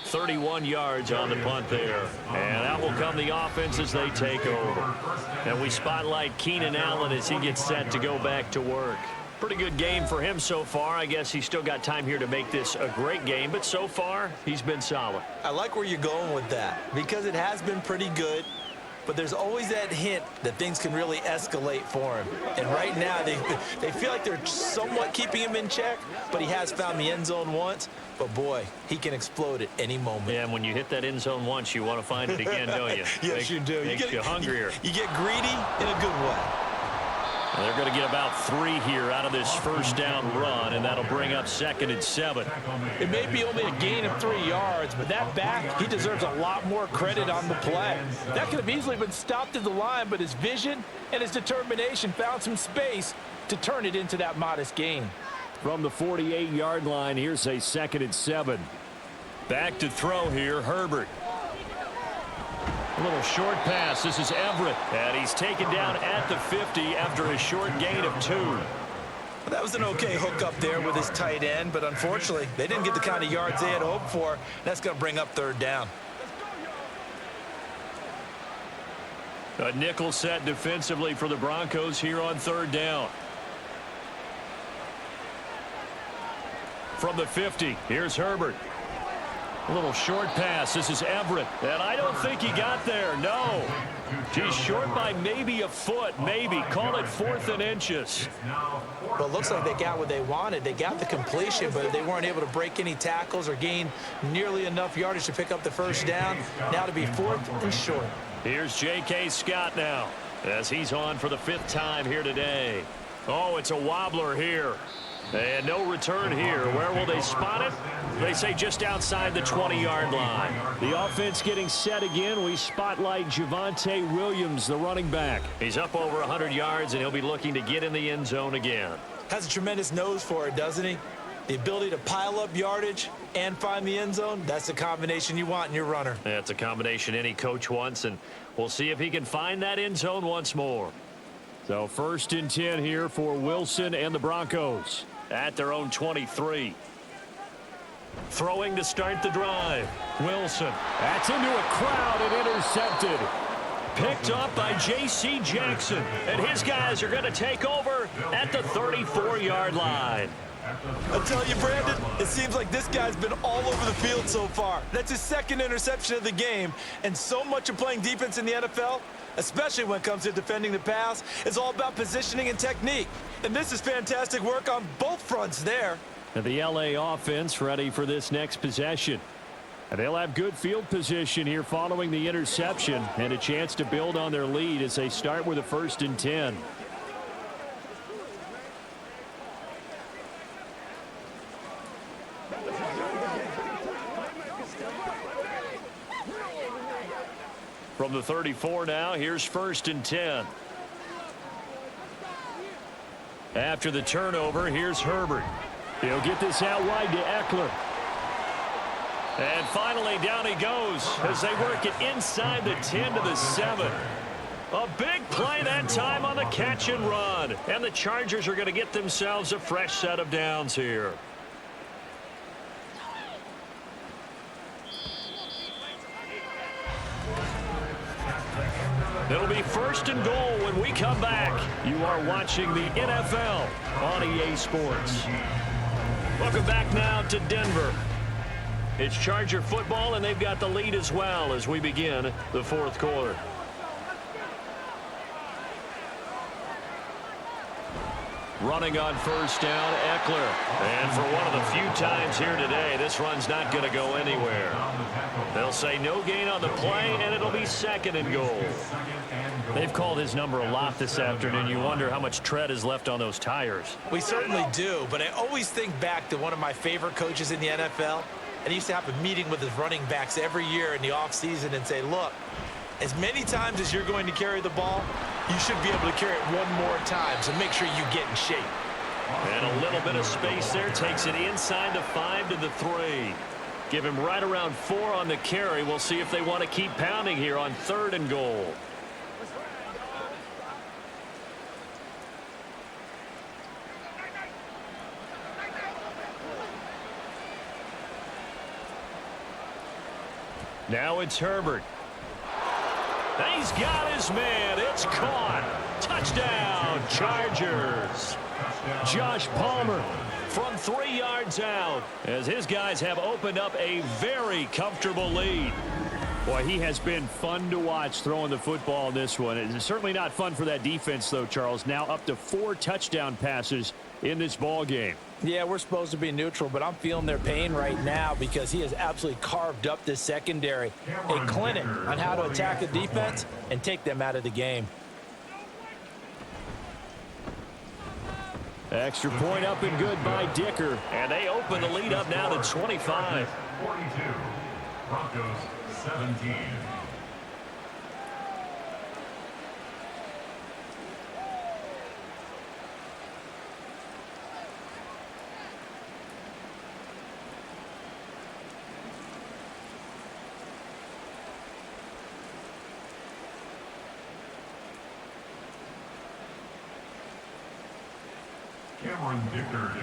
Speaker 2: .31 yards on the punt there. And out will come the offense as they take over. And we spotlight Keenan Allen as he gets set to go back to work. Pretty good game for him so far. I guess he's still got time here to make this a great game, but so far he's been solid.
Speaker 3: I like where you're going with that because it has been pretty good. But there's always that hint that things can really escalate for him. And right now, they feel like they're somewhat keeping him in check, but he has found the end zone once. But, boy, he can explode at any moment.
Speaker 2: Yeah, and when you hit that end zone once, you want to find it again, don't you?
Speaker 3: Yes, you do.
Speaker 2: Makes you hungrier.
Speaker 3: You get greedy in a good way.
Speaker 2: And they're going to get about 3 here out of this first down run, and that'll bring up 2nd and 7.
Speaker 5: It may be only a gain of 3 yards, but that back, he deserves a lot more credit on the play. That could have easily been stopped at the line, but his vision and his determination found some space to turn it into that modest gain.
Speaker 2: From the 48-yard line, here's a 2nd and 7. Back to throw here, Herbert. A little short pass. This is Everett. And he's taken down at the 50 after a short gain of 2.
Speaker 3: That was an okay hook up there with his tight end, but unfortunately, they didn't get the kind of yards they had hoped for. That's going to bring up 3rd down.
Speaker 2: A nickel set defensively for the Broncos here on 3rd down. From the 50, here's Herbert. A little short pass. This is Everett. And I don't think he got there. No. He's short by maybe a foot. Maybe. Call it 4th and inches.
Speaker 3: Well, it looks like they got what they wanted. They got the completion, but they weren't able to break any tackles or gain nearly enough yardage to pick up the first down. Now to be 4th and short.
Speaker 2: Here's J.K. Scott now as he's on for the 5th time here today. Oh, it's a wobbler here. And no return here. Where will they spot it? They say just outside the 20-yard line. The offense getting set again. We spotlight Javonte Williams, the running back. He's up over 100 yards, and he'll be looking to get in the end zone again.
Speaker 3: Has a tremendous nose for it, doesn't he? The ability to pile up yardage and find the end zone, that's the combination you want in your runner.
Speaker 2: That's a combination any coach wants, and we'll see if he can find that end zone once more. So 1st and 10 here for Wilson and the Broncos at their own 23. Throwing to start the drive. Wilson. That's into a crowd and intercepted. Picked up by J.C. Jackson. And his guys are going to take over at the 34-yard line.
Speaker 3: I tell you, Brandon, it seems like this guy's been all over the field so far. That's his 2nd interception of the game. And so much of playing defense in the NFL, especially when it comes to defending the pass, is all about positioning and technique. And this is fantastic work on both fronts there.
Speaker 2: And the L.A. offense ready for this next possession. And they'll have good field position here following the interception and a chance to build on their lead as they start with a 1st and 10. From the 34 now, here's 1st and 10. After the turnover, here's Herbert. He'll get this out wide to Eckler. And finally, down he goes as they work it inside the 10 to the 7. A big play that time on the catch and run. And the Chargers are going to get themselves a fresh set of downs here. It'll be 1st and goal when we come back. You are watching the NFL on EA Sports. Welcome back now to Denver. It's Charger football, and they've got the lead as well as we begin the 4th quarter. Running on 1st down, Eckler. And for one of the few times here today, this run's not going to go anywhere. They'll say no gain on the play, and it'll be 2nd and goal. They've called his number a lot this afternoon. You wonder how much tread is left on those tires.
Speaker 3: We certainly do, but I always think back to one of my favorite coaches in the NFL. And he used to have a meeting with his running backs every year in the offseason and say, look, as many times as you're going to carry the ball, you should be able to carry it one more time, so make sure you get in shape.
Speaker 2: And a little bit of space there takes it inside the 5 to the 3. Give him right around 4 on the carry. We'll see if they want to keep pounding here on 3rd and goal. Now it's Herbert. He's got his man. It's caught. Touchdown, Chargers. Josh Palmer from 3 yards out as his guys have opened up a very comfortable lead. Boy, he has been fun to watch throwing the football in this one. It's certainly not fun for that defense, though, Charles. Now up to 4 touchdown passes in this ball game.
Speaker 5: Yeah, we're supposed to be neutral, but I'm feeling their pain right now because he has absolutely carved up this secondary. A clinic on how to attack the defense and take them out of the game.
Speaker 2: Extra point up and good by Dicker. And they open the lead up now to 25.
Speaker 4: 42. Broncos 17.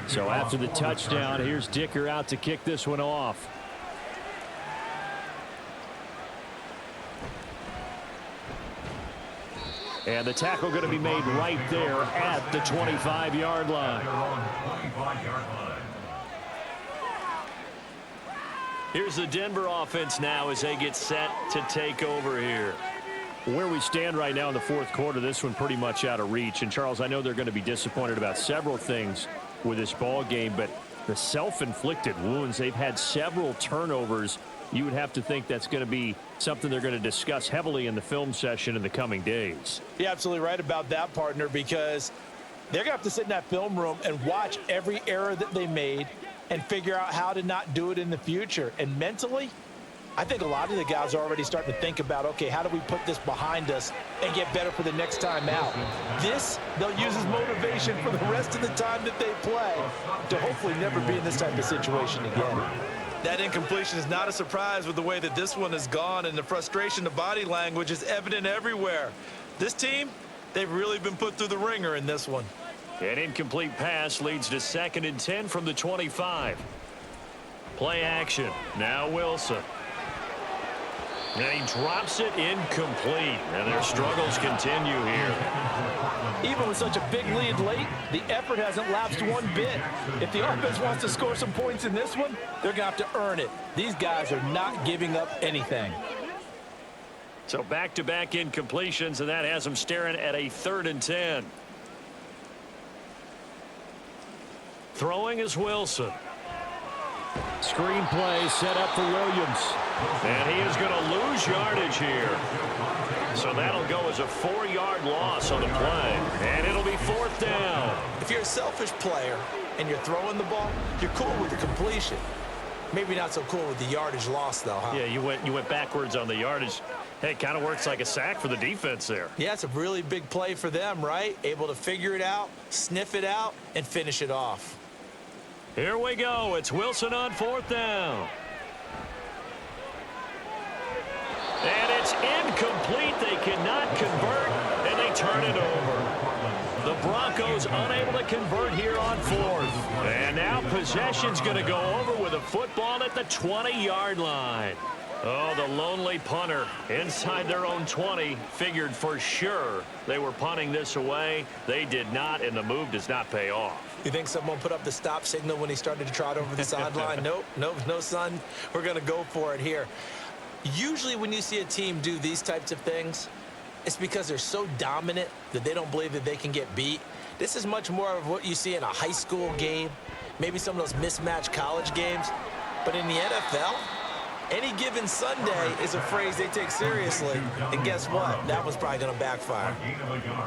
Speaker 2: So after the touchdown, here's Dicker out to kick this one off. And the tackle going to be made right there at the 25-yard line. Here's the Denver offense now as they get set to take over here. Where we stand right now in the fourth quarter, this one pretty much out of reach. And, Charles, I know they're going to be disappointed about several things with this ball game, but the self-inflicted wounds, they've had several turnovers. You would have to think that's going to be something they're going to discuss heavily in the film session in the coming days.
Speaker 5: You're absolutely right about that, partner, because they're going to have to sit in that film room and watch every error that they made and figure out how to not do it in the future. And mentally, I think a lot of the guys are already starting to think about, okay, how do we put this behind us and get better for the next time out? This, they'll use as motivation for the rest of the time that they play to hopefully never be in this type of situation again.
Speaker 3: That incompletion is not a surprise with the way that this one has gone, and the frustration, the body language is evident everywhere. This team, they've really been put through the ringer in this one.
Speaker 2: An incomplete pass leads to 2nd and 10 from the 25. Play action. Now Wilson. And he drops it incomplete. And their struggles continue here.
Speaker 5: Even with such a big lead late, the effort hasn't lapsed one bit. If the offense wants to score some points in this one, they're going to have to earn it. These guys are not giving up anything.
Speaker 2: So back-to-back incompletions, and that has them staring at a 3rd and 10. Throwing is Wilson. Screen play set up for Williams. And he is going to lose yardage here. So that'll go as a 4-yard loss on the play. And it'll be 4th down.
Speaker 3: If you're a selfish player and you're throwing the ball, you're cool with the completion. Maybe not so cool with the yardage loss, though, huh?
Speaker 2: Yeah, you went backwards on the yardage. Hey, it kind of works like a sack for the defense there.
Speaker 3: Yeah, it's a really big play for them, right? Able to figure it out, sniff it out, and finish it off.
Speaker 2: Here we go. It's Wilson on 4th down. And it's incomplete. They cannot convert, and they turn it over. The Broncos unable to convert here on 4th. And now possession's going to go over with a football at the 20-yard line. Oh, the lonely punter inside their own 20 figured for sure they were punting this away. They did not, and the move does not pay off.
Speaker 3: You think someone put up the stop signal when he started to trot over the sideline? Nope, no, son. We're going to go for it here. Usually when you see a team do these types of things, it's because they're so dominant that they don't believe that they can get beat. This is much more of what you see in a high school game, maybe some of those mismatched college games. But in the NFL, any given Sunday is a phrase they take seriously. And guess what? That was probably going to backfire.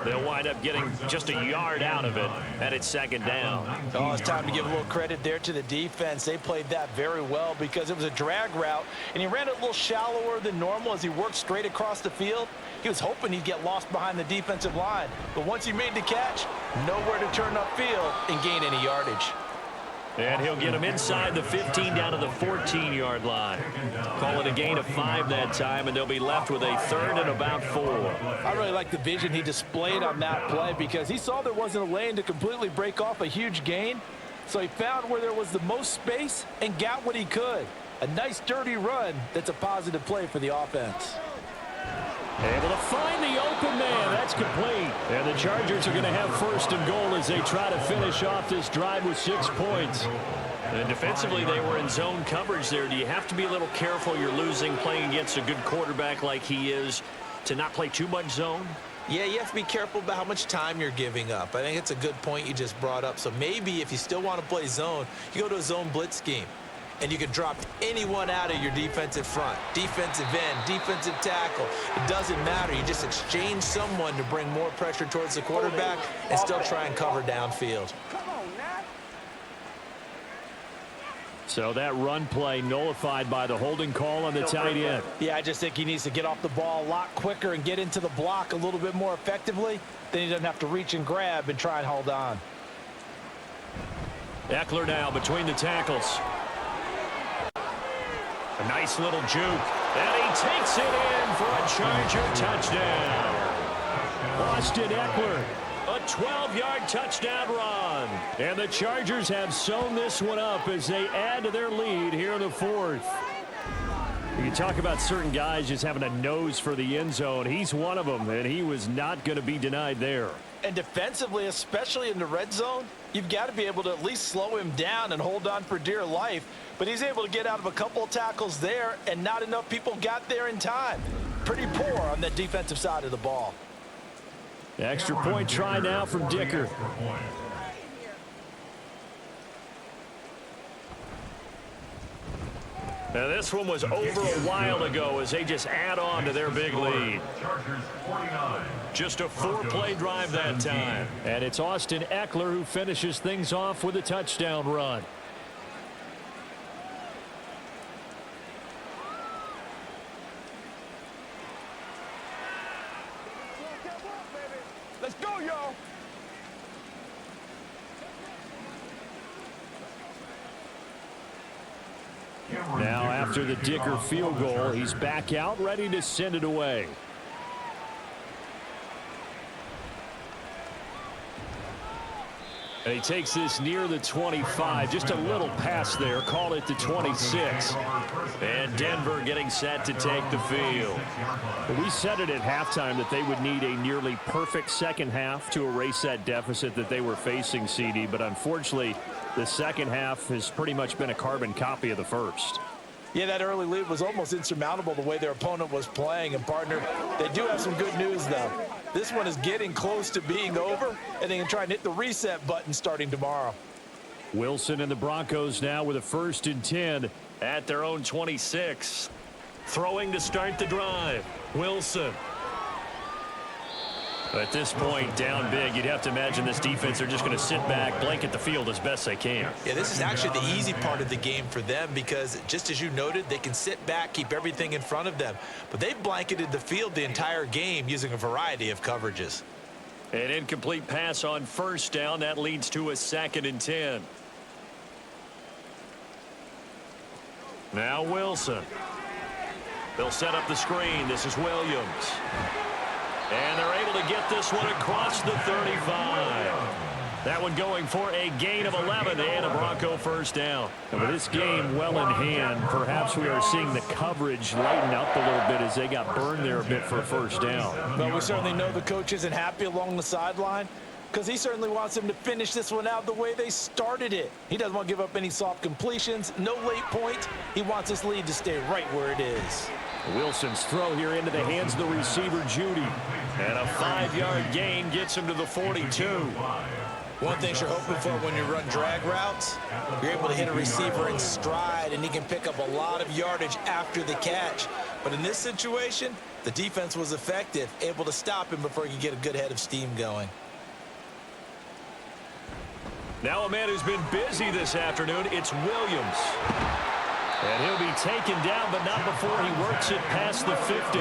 Speaker 2: They'll wind up getting just a yard out of it, and it's 2nd down.
Speaker 5: Oh, it's time to give a little credit there to the defense. They played that very well because it was a drag route, and he ran it a little shallower than normal as he worked straight across the field. He was hoping he'd get lost behind the defensive line. But once he made the catch, nowhere to turn upfield and gain any yardage.
Speaker 2: And he'll get him inside the 15 down to the 14-yard line. Call it a gain of 5 that time, and they'll be left with a 3rd and about 4.
Speaker 5: I really like the vision he displayed on that play because he saw there wasn't a lane to completely break off a huge gain. So he found where there was the most space and got what he could. A nice dirty run that's a positive play for the offense.
Speaker 2: Able to find the open man. That's complete. And the Chargers are going to have 1st and goal as they try to finish off this drive with 6 points. And defensively, they were in zone coverage there. Do you have to be a little careful? You're losing playing against a good quarterback like he is to not play too much zone?
Speaker 3: Yeah, you have to be careful about how much time you're giving up. I think it's a good point you just brought up. So maybe if you still want to play zone, you go to a zone blitz scheme. And you can drop anyone out of your defensive front, defensive end, defensive tackle. It doesn't matter. You just exchange someone to bring more pressure towards the quarterback and still try and cover downfield.
Speaker 2: So that run play nullified by the holding call on the tight end.
Speaker 5: Yeah, I just think he needs to get off the ball a lot quicker and get into the block a little bit more effectively. Then he doesn't have to reach and grab and try and hold on.
Speaker 2: Eckler now between the tackles. A nice little juke. And he takes it in for a Charger touchdown. Austin Eckler, a 12-yard touchdown run. And the Chargers have sewn this one up as they add to their lead here in the 4th. You talk about certain guys just having a nose for the end zone. He's one of them, and he was not going to be denied there.
Speaker 5: And defensively, especially in the red zone, you've got to be able to at least slow him down and hold on for dear life. But he's able to get out of a couple of tackles there, and not enough people got there in time. Pretty poor on the defensive side of the ball.
Speaker 2: Extra point try now from Dicker. Now this one was over a while ago as they just add on to their big lead. Just a 4-play drive that time. And it's Austin Eckler who finishes things off with a touchdown run.
Speaker 6: Let's go, y'all.
Speaker 2: Now after the Dicker field goal, he's back out ready to send it away. And he takes this near the 25. Just a little pass there. Call it the 26. And Denver getting set to take the field. We said it at halftime that they would need a nearly perfect second half to erase that deficit that they were facing, CD. But unfortunately, the second half has pretty much been a carbon copy of the first.
Speaker 5: Yeah, that early lead was almost insurmountable the way their opponent was playing. And, partner, they do have some good news, though. This one is getting close to being over, and they can try and hit the reset button starting tomorrow.
Speaker 2: Wilson and the Broncos now with a 1st and 10 at their own 26. Throwing to start the drive. Wilson. At this point, down big, you'd have to imagine this defense are just going to sit back, blanket the field as best they can.
Speaker 3: Yeah, this is actually the easy part of the game for them because, just as you noted, they can sit back, keep everything in front of them. But they've blanketed the field the entire game using a variety of coverages.
Speaker 2: An incomplete pass on 1st down. That leads to a 2nd and 10. Now Wilson. They'll set up the screen. This is Williams. And they're able to get this one across the 35. That one going for a gain of 11 and a Bronco 1st down. And with this game well in hand, perhaps we are seeing the coverage lighten up a little bit as they got burned there a bit for a 1st down.
Speaker 5: Well, we certainly know the coach isn't happy along the sideline because he certainly wants them to finish this one out the way they started it. He doesn't want to give up any soft completions, no late points. He wants his lead to stay right where it is.
Speaker 2: Wilson's throw here into the hands of the receiver, Judy. And a 5-yard gain gets him to the 42.
Speaker 3: One thing you're hoping for when you run drag routes, you're able to hit a receiver in stride, and he can pick up a lot of yardage after the catch. But in this situation, the defense was effective, able to stop him before he could get a good head of steam going.
Speaker 2: Now a man who's been busy this afternoon, it's Williams. And he'll be taken down, but not before he works it past the 50.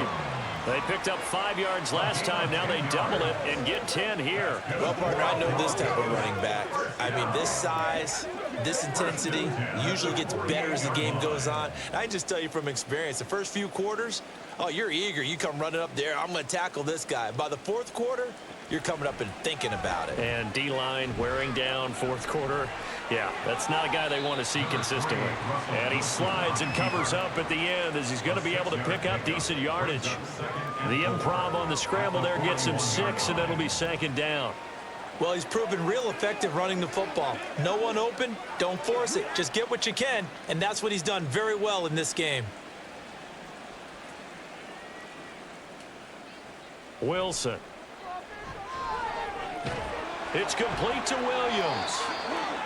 Speaker 2: They picked up 5 yards last time. Now they double it and get 10 here.
Speaker 3: Well, partner, I know this type of running back. I mean, this size, this intensity usually gets better as the game goes on. And I can just tell you from experience, the first few quarters, oh, you're eager. You come running up there, I'm going to tackle this guy. By the 4th quarter, you're coming up and thinking about it.
Speaker 2: And D-line wearing down 4th quarter. Yeah, that's not a guy they want to see consistently. And he slides and covers up at the end as he's going to be able to pick up decent yardage. The improv on the scramble there gets him 6, and it'll be 2nd down.
Speaker 3: Well, he's proven real effective running the football. No one open, don't force it. Just get what you can, and that's what he's done very well in this game.
Speaker 2: Wilson. It's complete to Williams.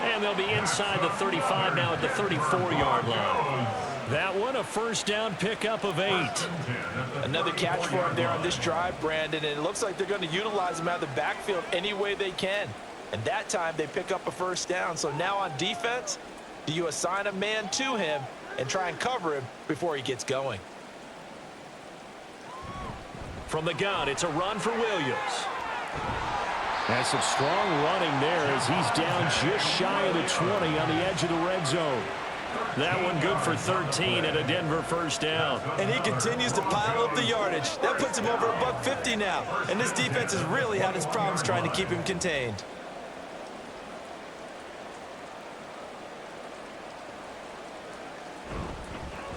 Speaker 2: And they'll be inside the 35 now at the 34-yard line. That one, a 1st down pickup of 8.
Speaker 5: Another catch for him there on this drive, Brandon, and it looks like they're going to utilize him out of the backfield any way they can. And that time they pick up a 1st down. So now on defense, do you assign a man to him and try and cover him before he gets going?
Speaker 2: From the gun, it's a run for Williams. That's some strong running there as he's down just shy of the 20 on the edge of the red zone. That one good for 13 and a Denver 1st down.
Speaker 3: And he continues to pile up the yardage. That puts him over $150 now. And this defense has really had its problems trying to keep him contained.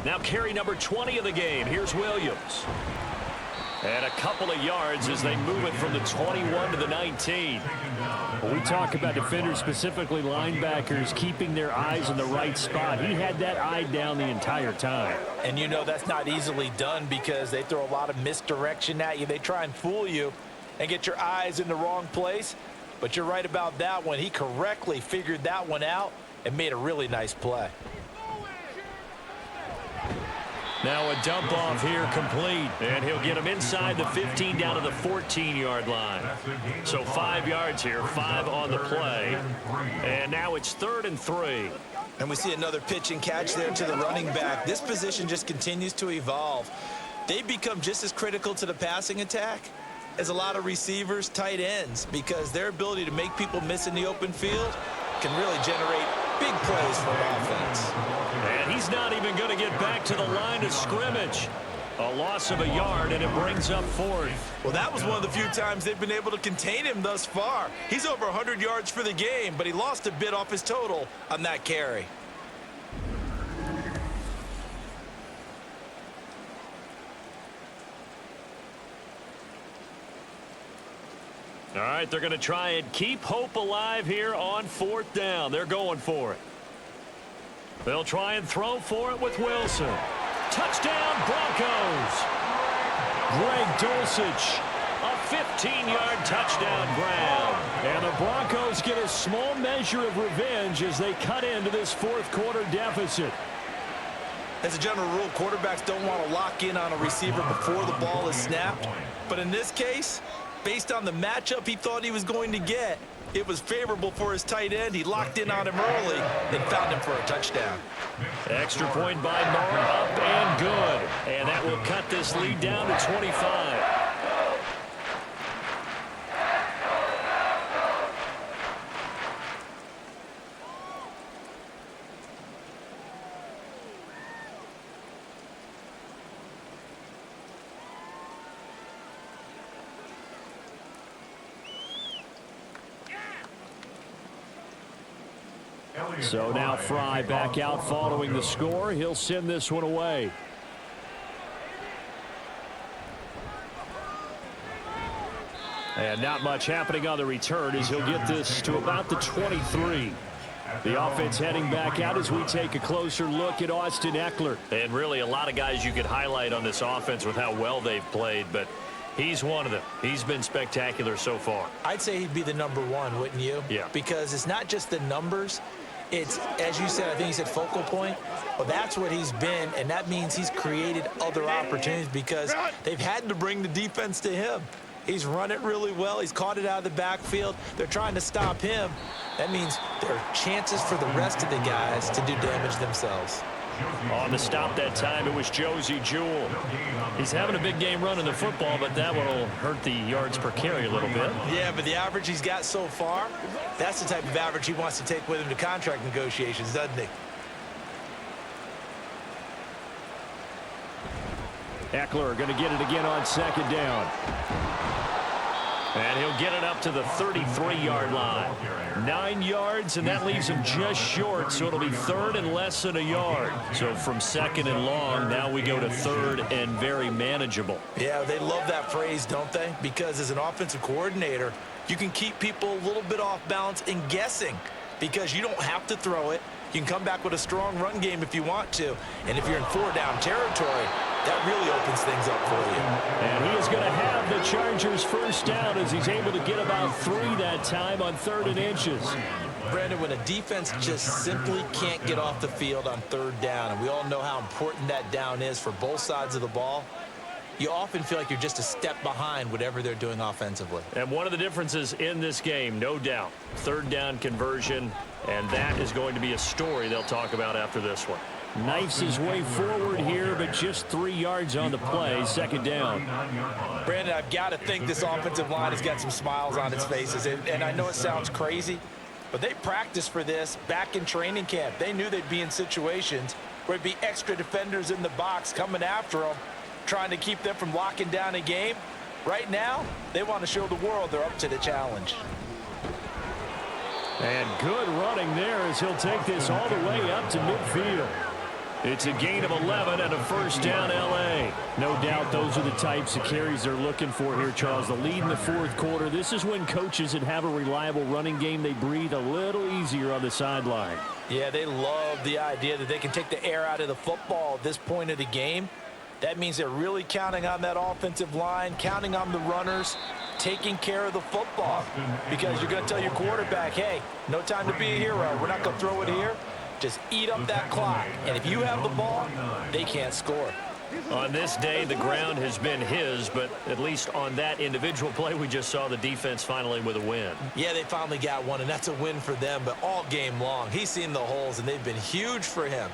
Speaker 2: Now carry number 20 of the game. Here's Williams. And a couple of yards as they move it from the 21 to the 19. When we talk about defenders, specifically linebackers, keeping their eyes in the right spot, he had that eye down the entire time.
Speaker 5: And you know that's not easily done because they throw a lot of misdirection at you. They try and fool you and get your eyes in the wrong place. But you're right about that one. He correctly figured that one out and made a really nice play.
Speaker 2: Now a dump off here complete, and he'll get him inside the 15 down to the 14-yard line. So 5 yards here, 5 on the play, and now it's 3rd and 3.
Speaker 3: And we see another pitch and catch there to the running back. This position just continues to evolve. They become just as critical to the passing attack as a lot of receivers, tight ends, because their ability to make people miss in the open field can really generate big plays for an offense.
Speaker 2: And he's not even going to get back to the line of scrimmage. A loss of a yard, and it brings up 4th.
Speaker 3: Well, that was one of the few times they've been able to contain him thus far. He's over 100 yards for the game, but he lost a bit off his total on that carry.
Speaker 2: All right, they're going to try and keep hope alive here on 4th down. They're going for it. They'll try and throw for it with Wilson. Touchdown, Broncos. Greg Dulcich, a 15-yard touchdown grab. And the Broncos get a small measure of revenge as they cut into this 4th quarter deficit.
Speaker 3: As a general rule, quarterbacks don't want to lock in on a receiver before the ball is snapped. But in this case, based on the matchup he thought he was going to get, it was favorable for his tight end. He locked in on him early and found him for a touchdown.
Speaker 2: Extra point by Moore, up and good. And that will cut this lead down to 25. So now Fry back out following the score. He'll send this one away. And not much happening on the return as he'll get this to about the 23. The offense heading back out as we take a closer look at Austin Eckler. And really a lot of guys you could highlight on this offense with how well they've played, but he's one of them. He's been spectacular so far.
Speaker 3: I'd say he'd be the number one, wouldn't you?
Speaker 2: Yeah.
Speaker 3: Because it's not just the numbers. It's, as you said, I think you said focal point. Well, that's what he's been, and that means he's created other opportunities because they've had to bring the defense to him. He's run it really well. He's caught it out of the backfield. They're trying to stop him. That means there are chances for the rest of the guys to do damage themselves.
Speaker 2: On the stop that time, it was Josie Jewell. He's having a big game running the football, but that one will hurt the yards per carry a little bit.
Speaker 3: Yeah, but the average he's got so far, that's the type of average he wants to take with him to contract negotiations, doesn't he?
Speaker 2: Eckler going to get it again on 2nd down. And he'll get it up to the 33-yard line. 9 yards, and that leaves him just short, so it'll be 3rd and less than a yard. So from 2nd and long, now we go to 3rd and very manageable.
Speaker 3: Yeah, they love that phrase, don't they? Because as an offensive coordinator, you can keep people a little bit off balance and guessing because you don't have to throw it. You can come back with a strong run game if you want to. And if you're in 4-down territory, that really opens things up for you.
Speaker 2: And he is going to have the Chargers first down as he's able to get about 3 that time on 3rd and inches.
Speaker 3: Brandon, when a defense just simply can't get off the field on 3rd down, and we all know how important that down is for both sides of the ball, you often feel like you're just a step behind whatever they're doing offensively.
Speaker 2: And one of the differences in this game, no doubt, 3rd down conversion, and that is going to be a story they'll talk about after this one. Knifes his way forward here, but just 3 yards on the play, 2nd down.
Speaker 3: Brandon, I've got to think this offensive line has got some smiles on its faces, and I know it sounds crazy, but they practiced for this back in training camp. They knew they'd be in situations where there'd be extra defenders in the box coming after them, trying to keep them from locking down a game. Right now, they want to show the world they're up to the challenge.
Speaker 2: And good running there as he'll take this all the way up to midfield. It's a gain of 11 and a first down, L.A. No doubt those are the types of carries they're looking for here, Charles. The lead in the fourth quarter. This is when coaches that have a reliable running game, they breathe a little easier on the sideline.
Speaker 5: Yeah, they love the idea that they can take the air out of the football at this point of the game. That means they're really counting on that offensive line, counting on the runners, taking care of the football. Because you're going to tell your quarterback, hey, no time to be a hero. We're not going to throw it here. Just eat up that clock. And if you have the ball, they can't score.
Speaker 2: On this day, the ground has been his, but at least on that individual play, we just saw the defense finally with a win.
Speaker 5: Yeah, they finally got one, and that's a win for them. But all game long, he's seen the holes, and they've been huge for him.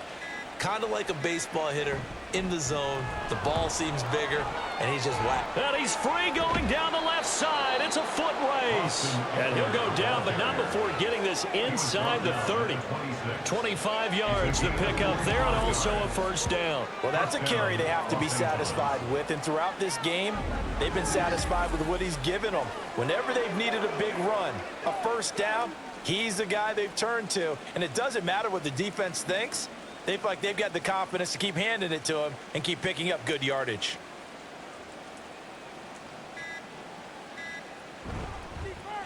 Speaker 5: Kind of like a baseball hitter in the zone. The ball seems bigger, and he's just whacked.
Speaker 2: And he's free going down the left side. It's a foot race. And he'll go down, but not before getting this inside the 30. 25 yards to pick up there, and also a first down.
Speaker 5: Well, that's a carry they have to be satisfied with. And throughout this game, they've been satisfied with what he's given them. Whenever they've needed a big run, a first down, he's the guy they've turned to. And it doesn't matter what the defense thinks. They feel like they've got the confidence to keep handing it to him and keep picking up good yardage.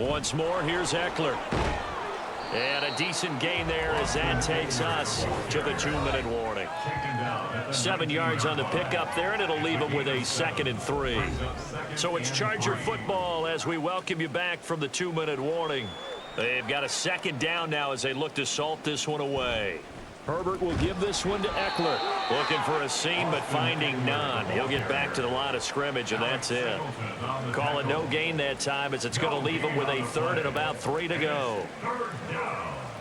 Speaker 2: Once more, here's Eckler. And a decent gain there as that takes us to the 2-minute warning. 7 yards on the pickup there, and it'll leave them with a 2nd and 3. So it's Charger football as we welcome you back from the 2-minute warning. They've got a 2nd down now as they look to salt this one away. Herbert will give this one to Eckler. Looking for a seam, but finding none. He'll get back to the line of scrimmage, and that's it. Call it no gain that time as it's going to leave him with a 3rd and about 3 to go.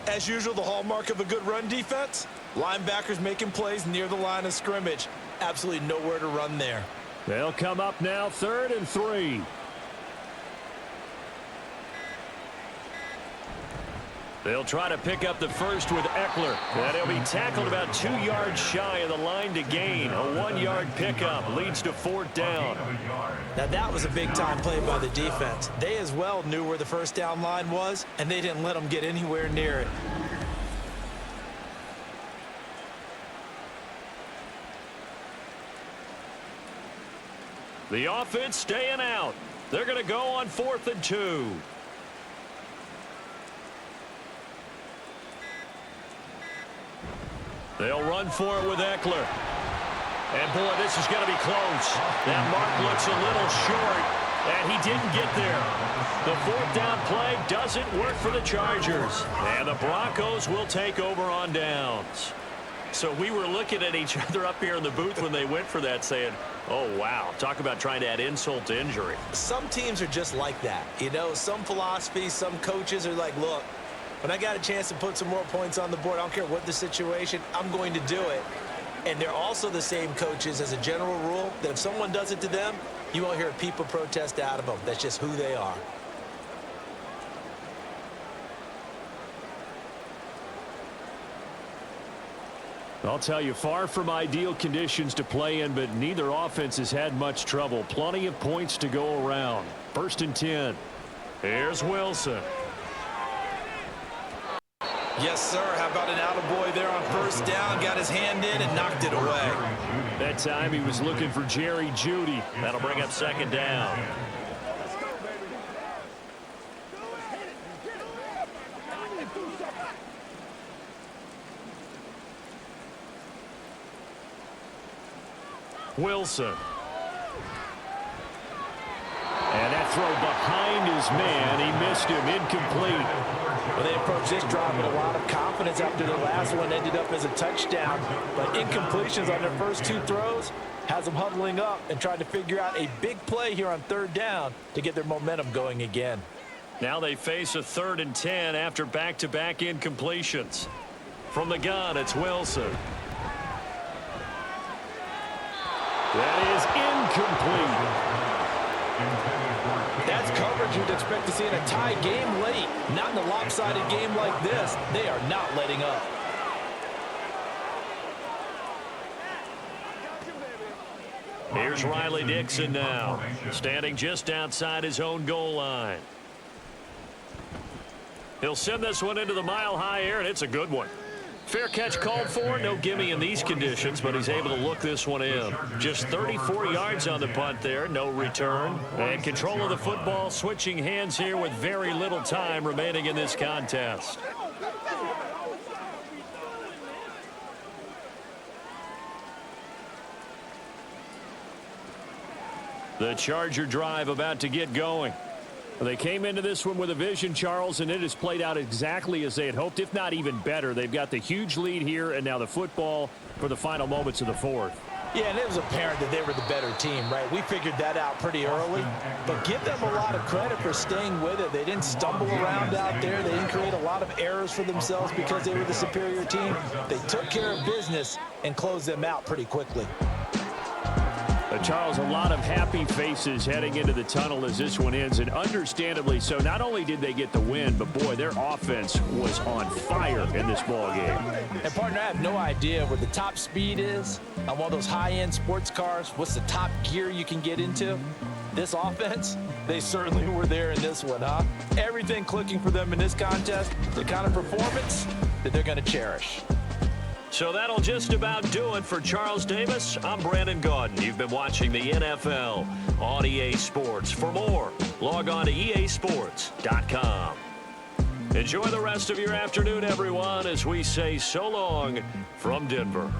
Speaker 3: As usual, the hallmark of a good run defense, linebackers making plays near the line of scrimmage. Absolutely nowhere to run there.
Speaker 2: They'll come up now, 3rd and 3. They'll try to pick up the first with Eckler. And he'll be tackled about 2 yards shy of the line to gain. A 1-yard pickup leads to 4th down.
Speaker 5: Now that was a big-time play by the defense. They as well knew where the first down line was, and they didn't let them get anywhere near it.
Speaker 2: The offense staying out. They're going to go on 4th and 2. They'll run for it with Eckler. And, boy, this is going to be close. That mark looks a little short, and he didn't get there. The 4th down play doesn't work for the Chargers. And the Broncos will take over on downs. So we were looking at each other up here in the booth when they went for that saying, oh, wow, talk about trying to add insult to injury.
Speaker 5: Some teams are just like that. You know, some philosophies, some coaches are like, look, when I got a chance to put some more points on the board, I don't care what the situation, I'm going to do it. And they're also the same coaches as a general rule that if someone does it to them, you won't hear people protest out of them. That's just who they are.
Speaker 2: I'll tell you, far from ideal conditions to play in, but neither offense has had much trouble. Plenty of points to go around. 1st and 10. Here's Wilson.
Speaker 3: Yes, sir. How about an attaboy there on 1st down? Got his hand in and knocked it away.
Speaker 2: That time he was looking for Jerry Jeudy. That'll bring up 2nd down. Wilson. And that throw behind his man. He missed him. Incomplete.
Speaker 5: Well, they approached this drive with a lot of confidence after the last one ended up as a touchdown. But incompletions on their first 2 throws has them huddling up and trying to figure out a big play here on 3rd down to get their momentum going again.
Speaker 2: Now they face a 3rd and 10 after back-to-back incompletions. From the gun, it's Wilson. That is incomplete.
Speaker 5: That's coverage you'd expect to see in a tie game late. Not in a lopsided game like this. They are not letting up.
Speaker 2: Here's Riley Dixon now, standing just outside his own goal line. He'll send this one into the mile-high air, and it's a good one. Fair catch called for. No gimme in these conditions, but he's able to look this one in. Just 34 yards on the punt there. No return. And control of the football, switching hands here with very little time remaining in this contest. The Charger drive about to get going. They came into this one with a vision, Charles, and it has played out exactly as they had hoped, if not even better. They've got the huge lead here, and now the football for the final moments of the fourth.
Speaker 5: Yeah, and it was apparent that they were the better team, right? We figured that out pretty early, but give them a lot of credit for staying with it. They didn't stumble around out there. They didn't create a lot of errors for themselves because they were the superior team. They took care of business and closed them out pretty quickly.
Speaker 2: Charles, a lot of happy faces heading into the tunnel as this one ends, and understandably so. Not only did they get the win, but boy, their offense was on fire in this ball game.
Speaker 5: And partner, I have no idea what the top speed is on one of those high-end sports cars. What's the top gear you can get into? This offense, they certainly were there in this one, huh? Everything clicking for them in this contest, the kind of performance that they're going to cherish.
Speaker 2: So that'll just about do it for Charles Davis. I'm Brandon Gaudin. You've been watching the NFL on EA Sports. For more, log on to easports.com. Enjoy the rest of your afternoon, everyone, as we say so long from Denver.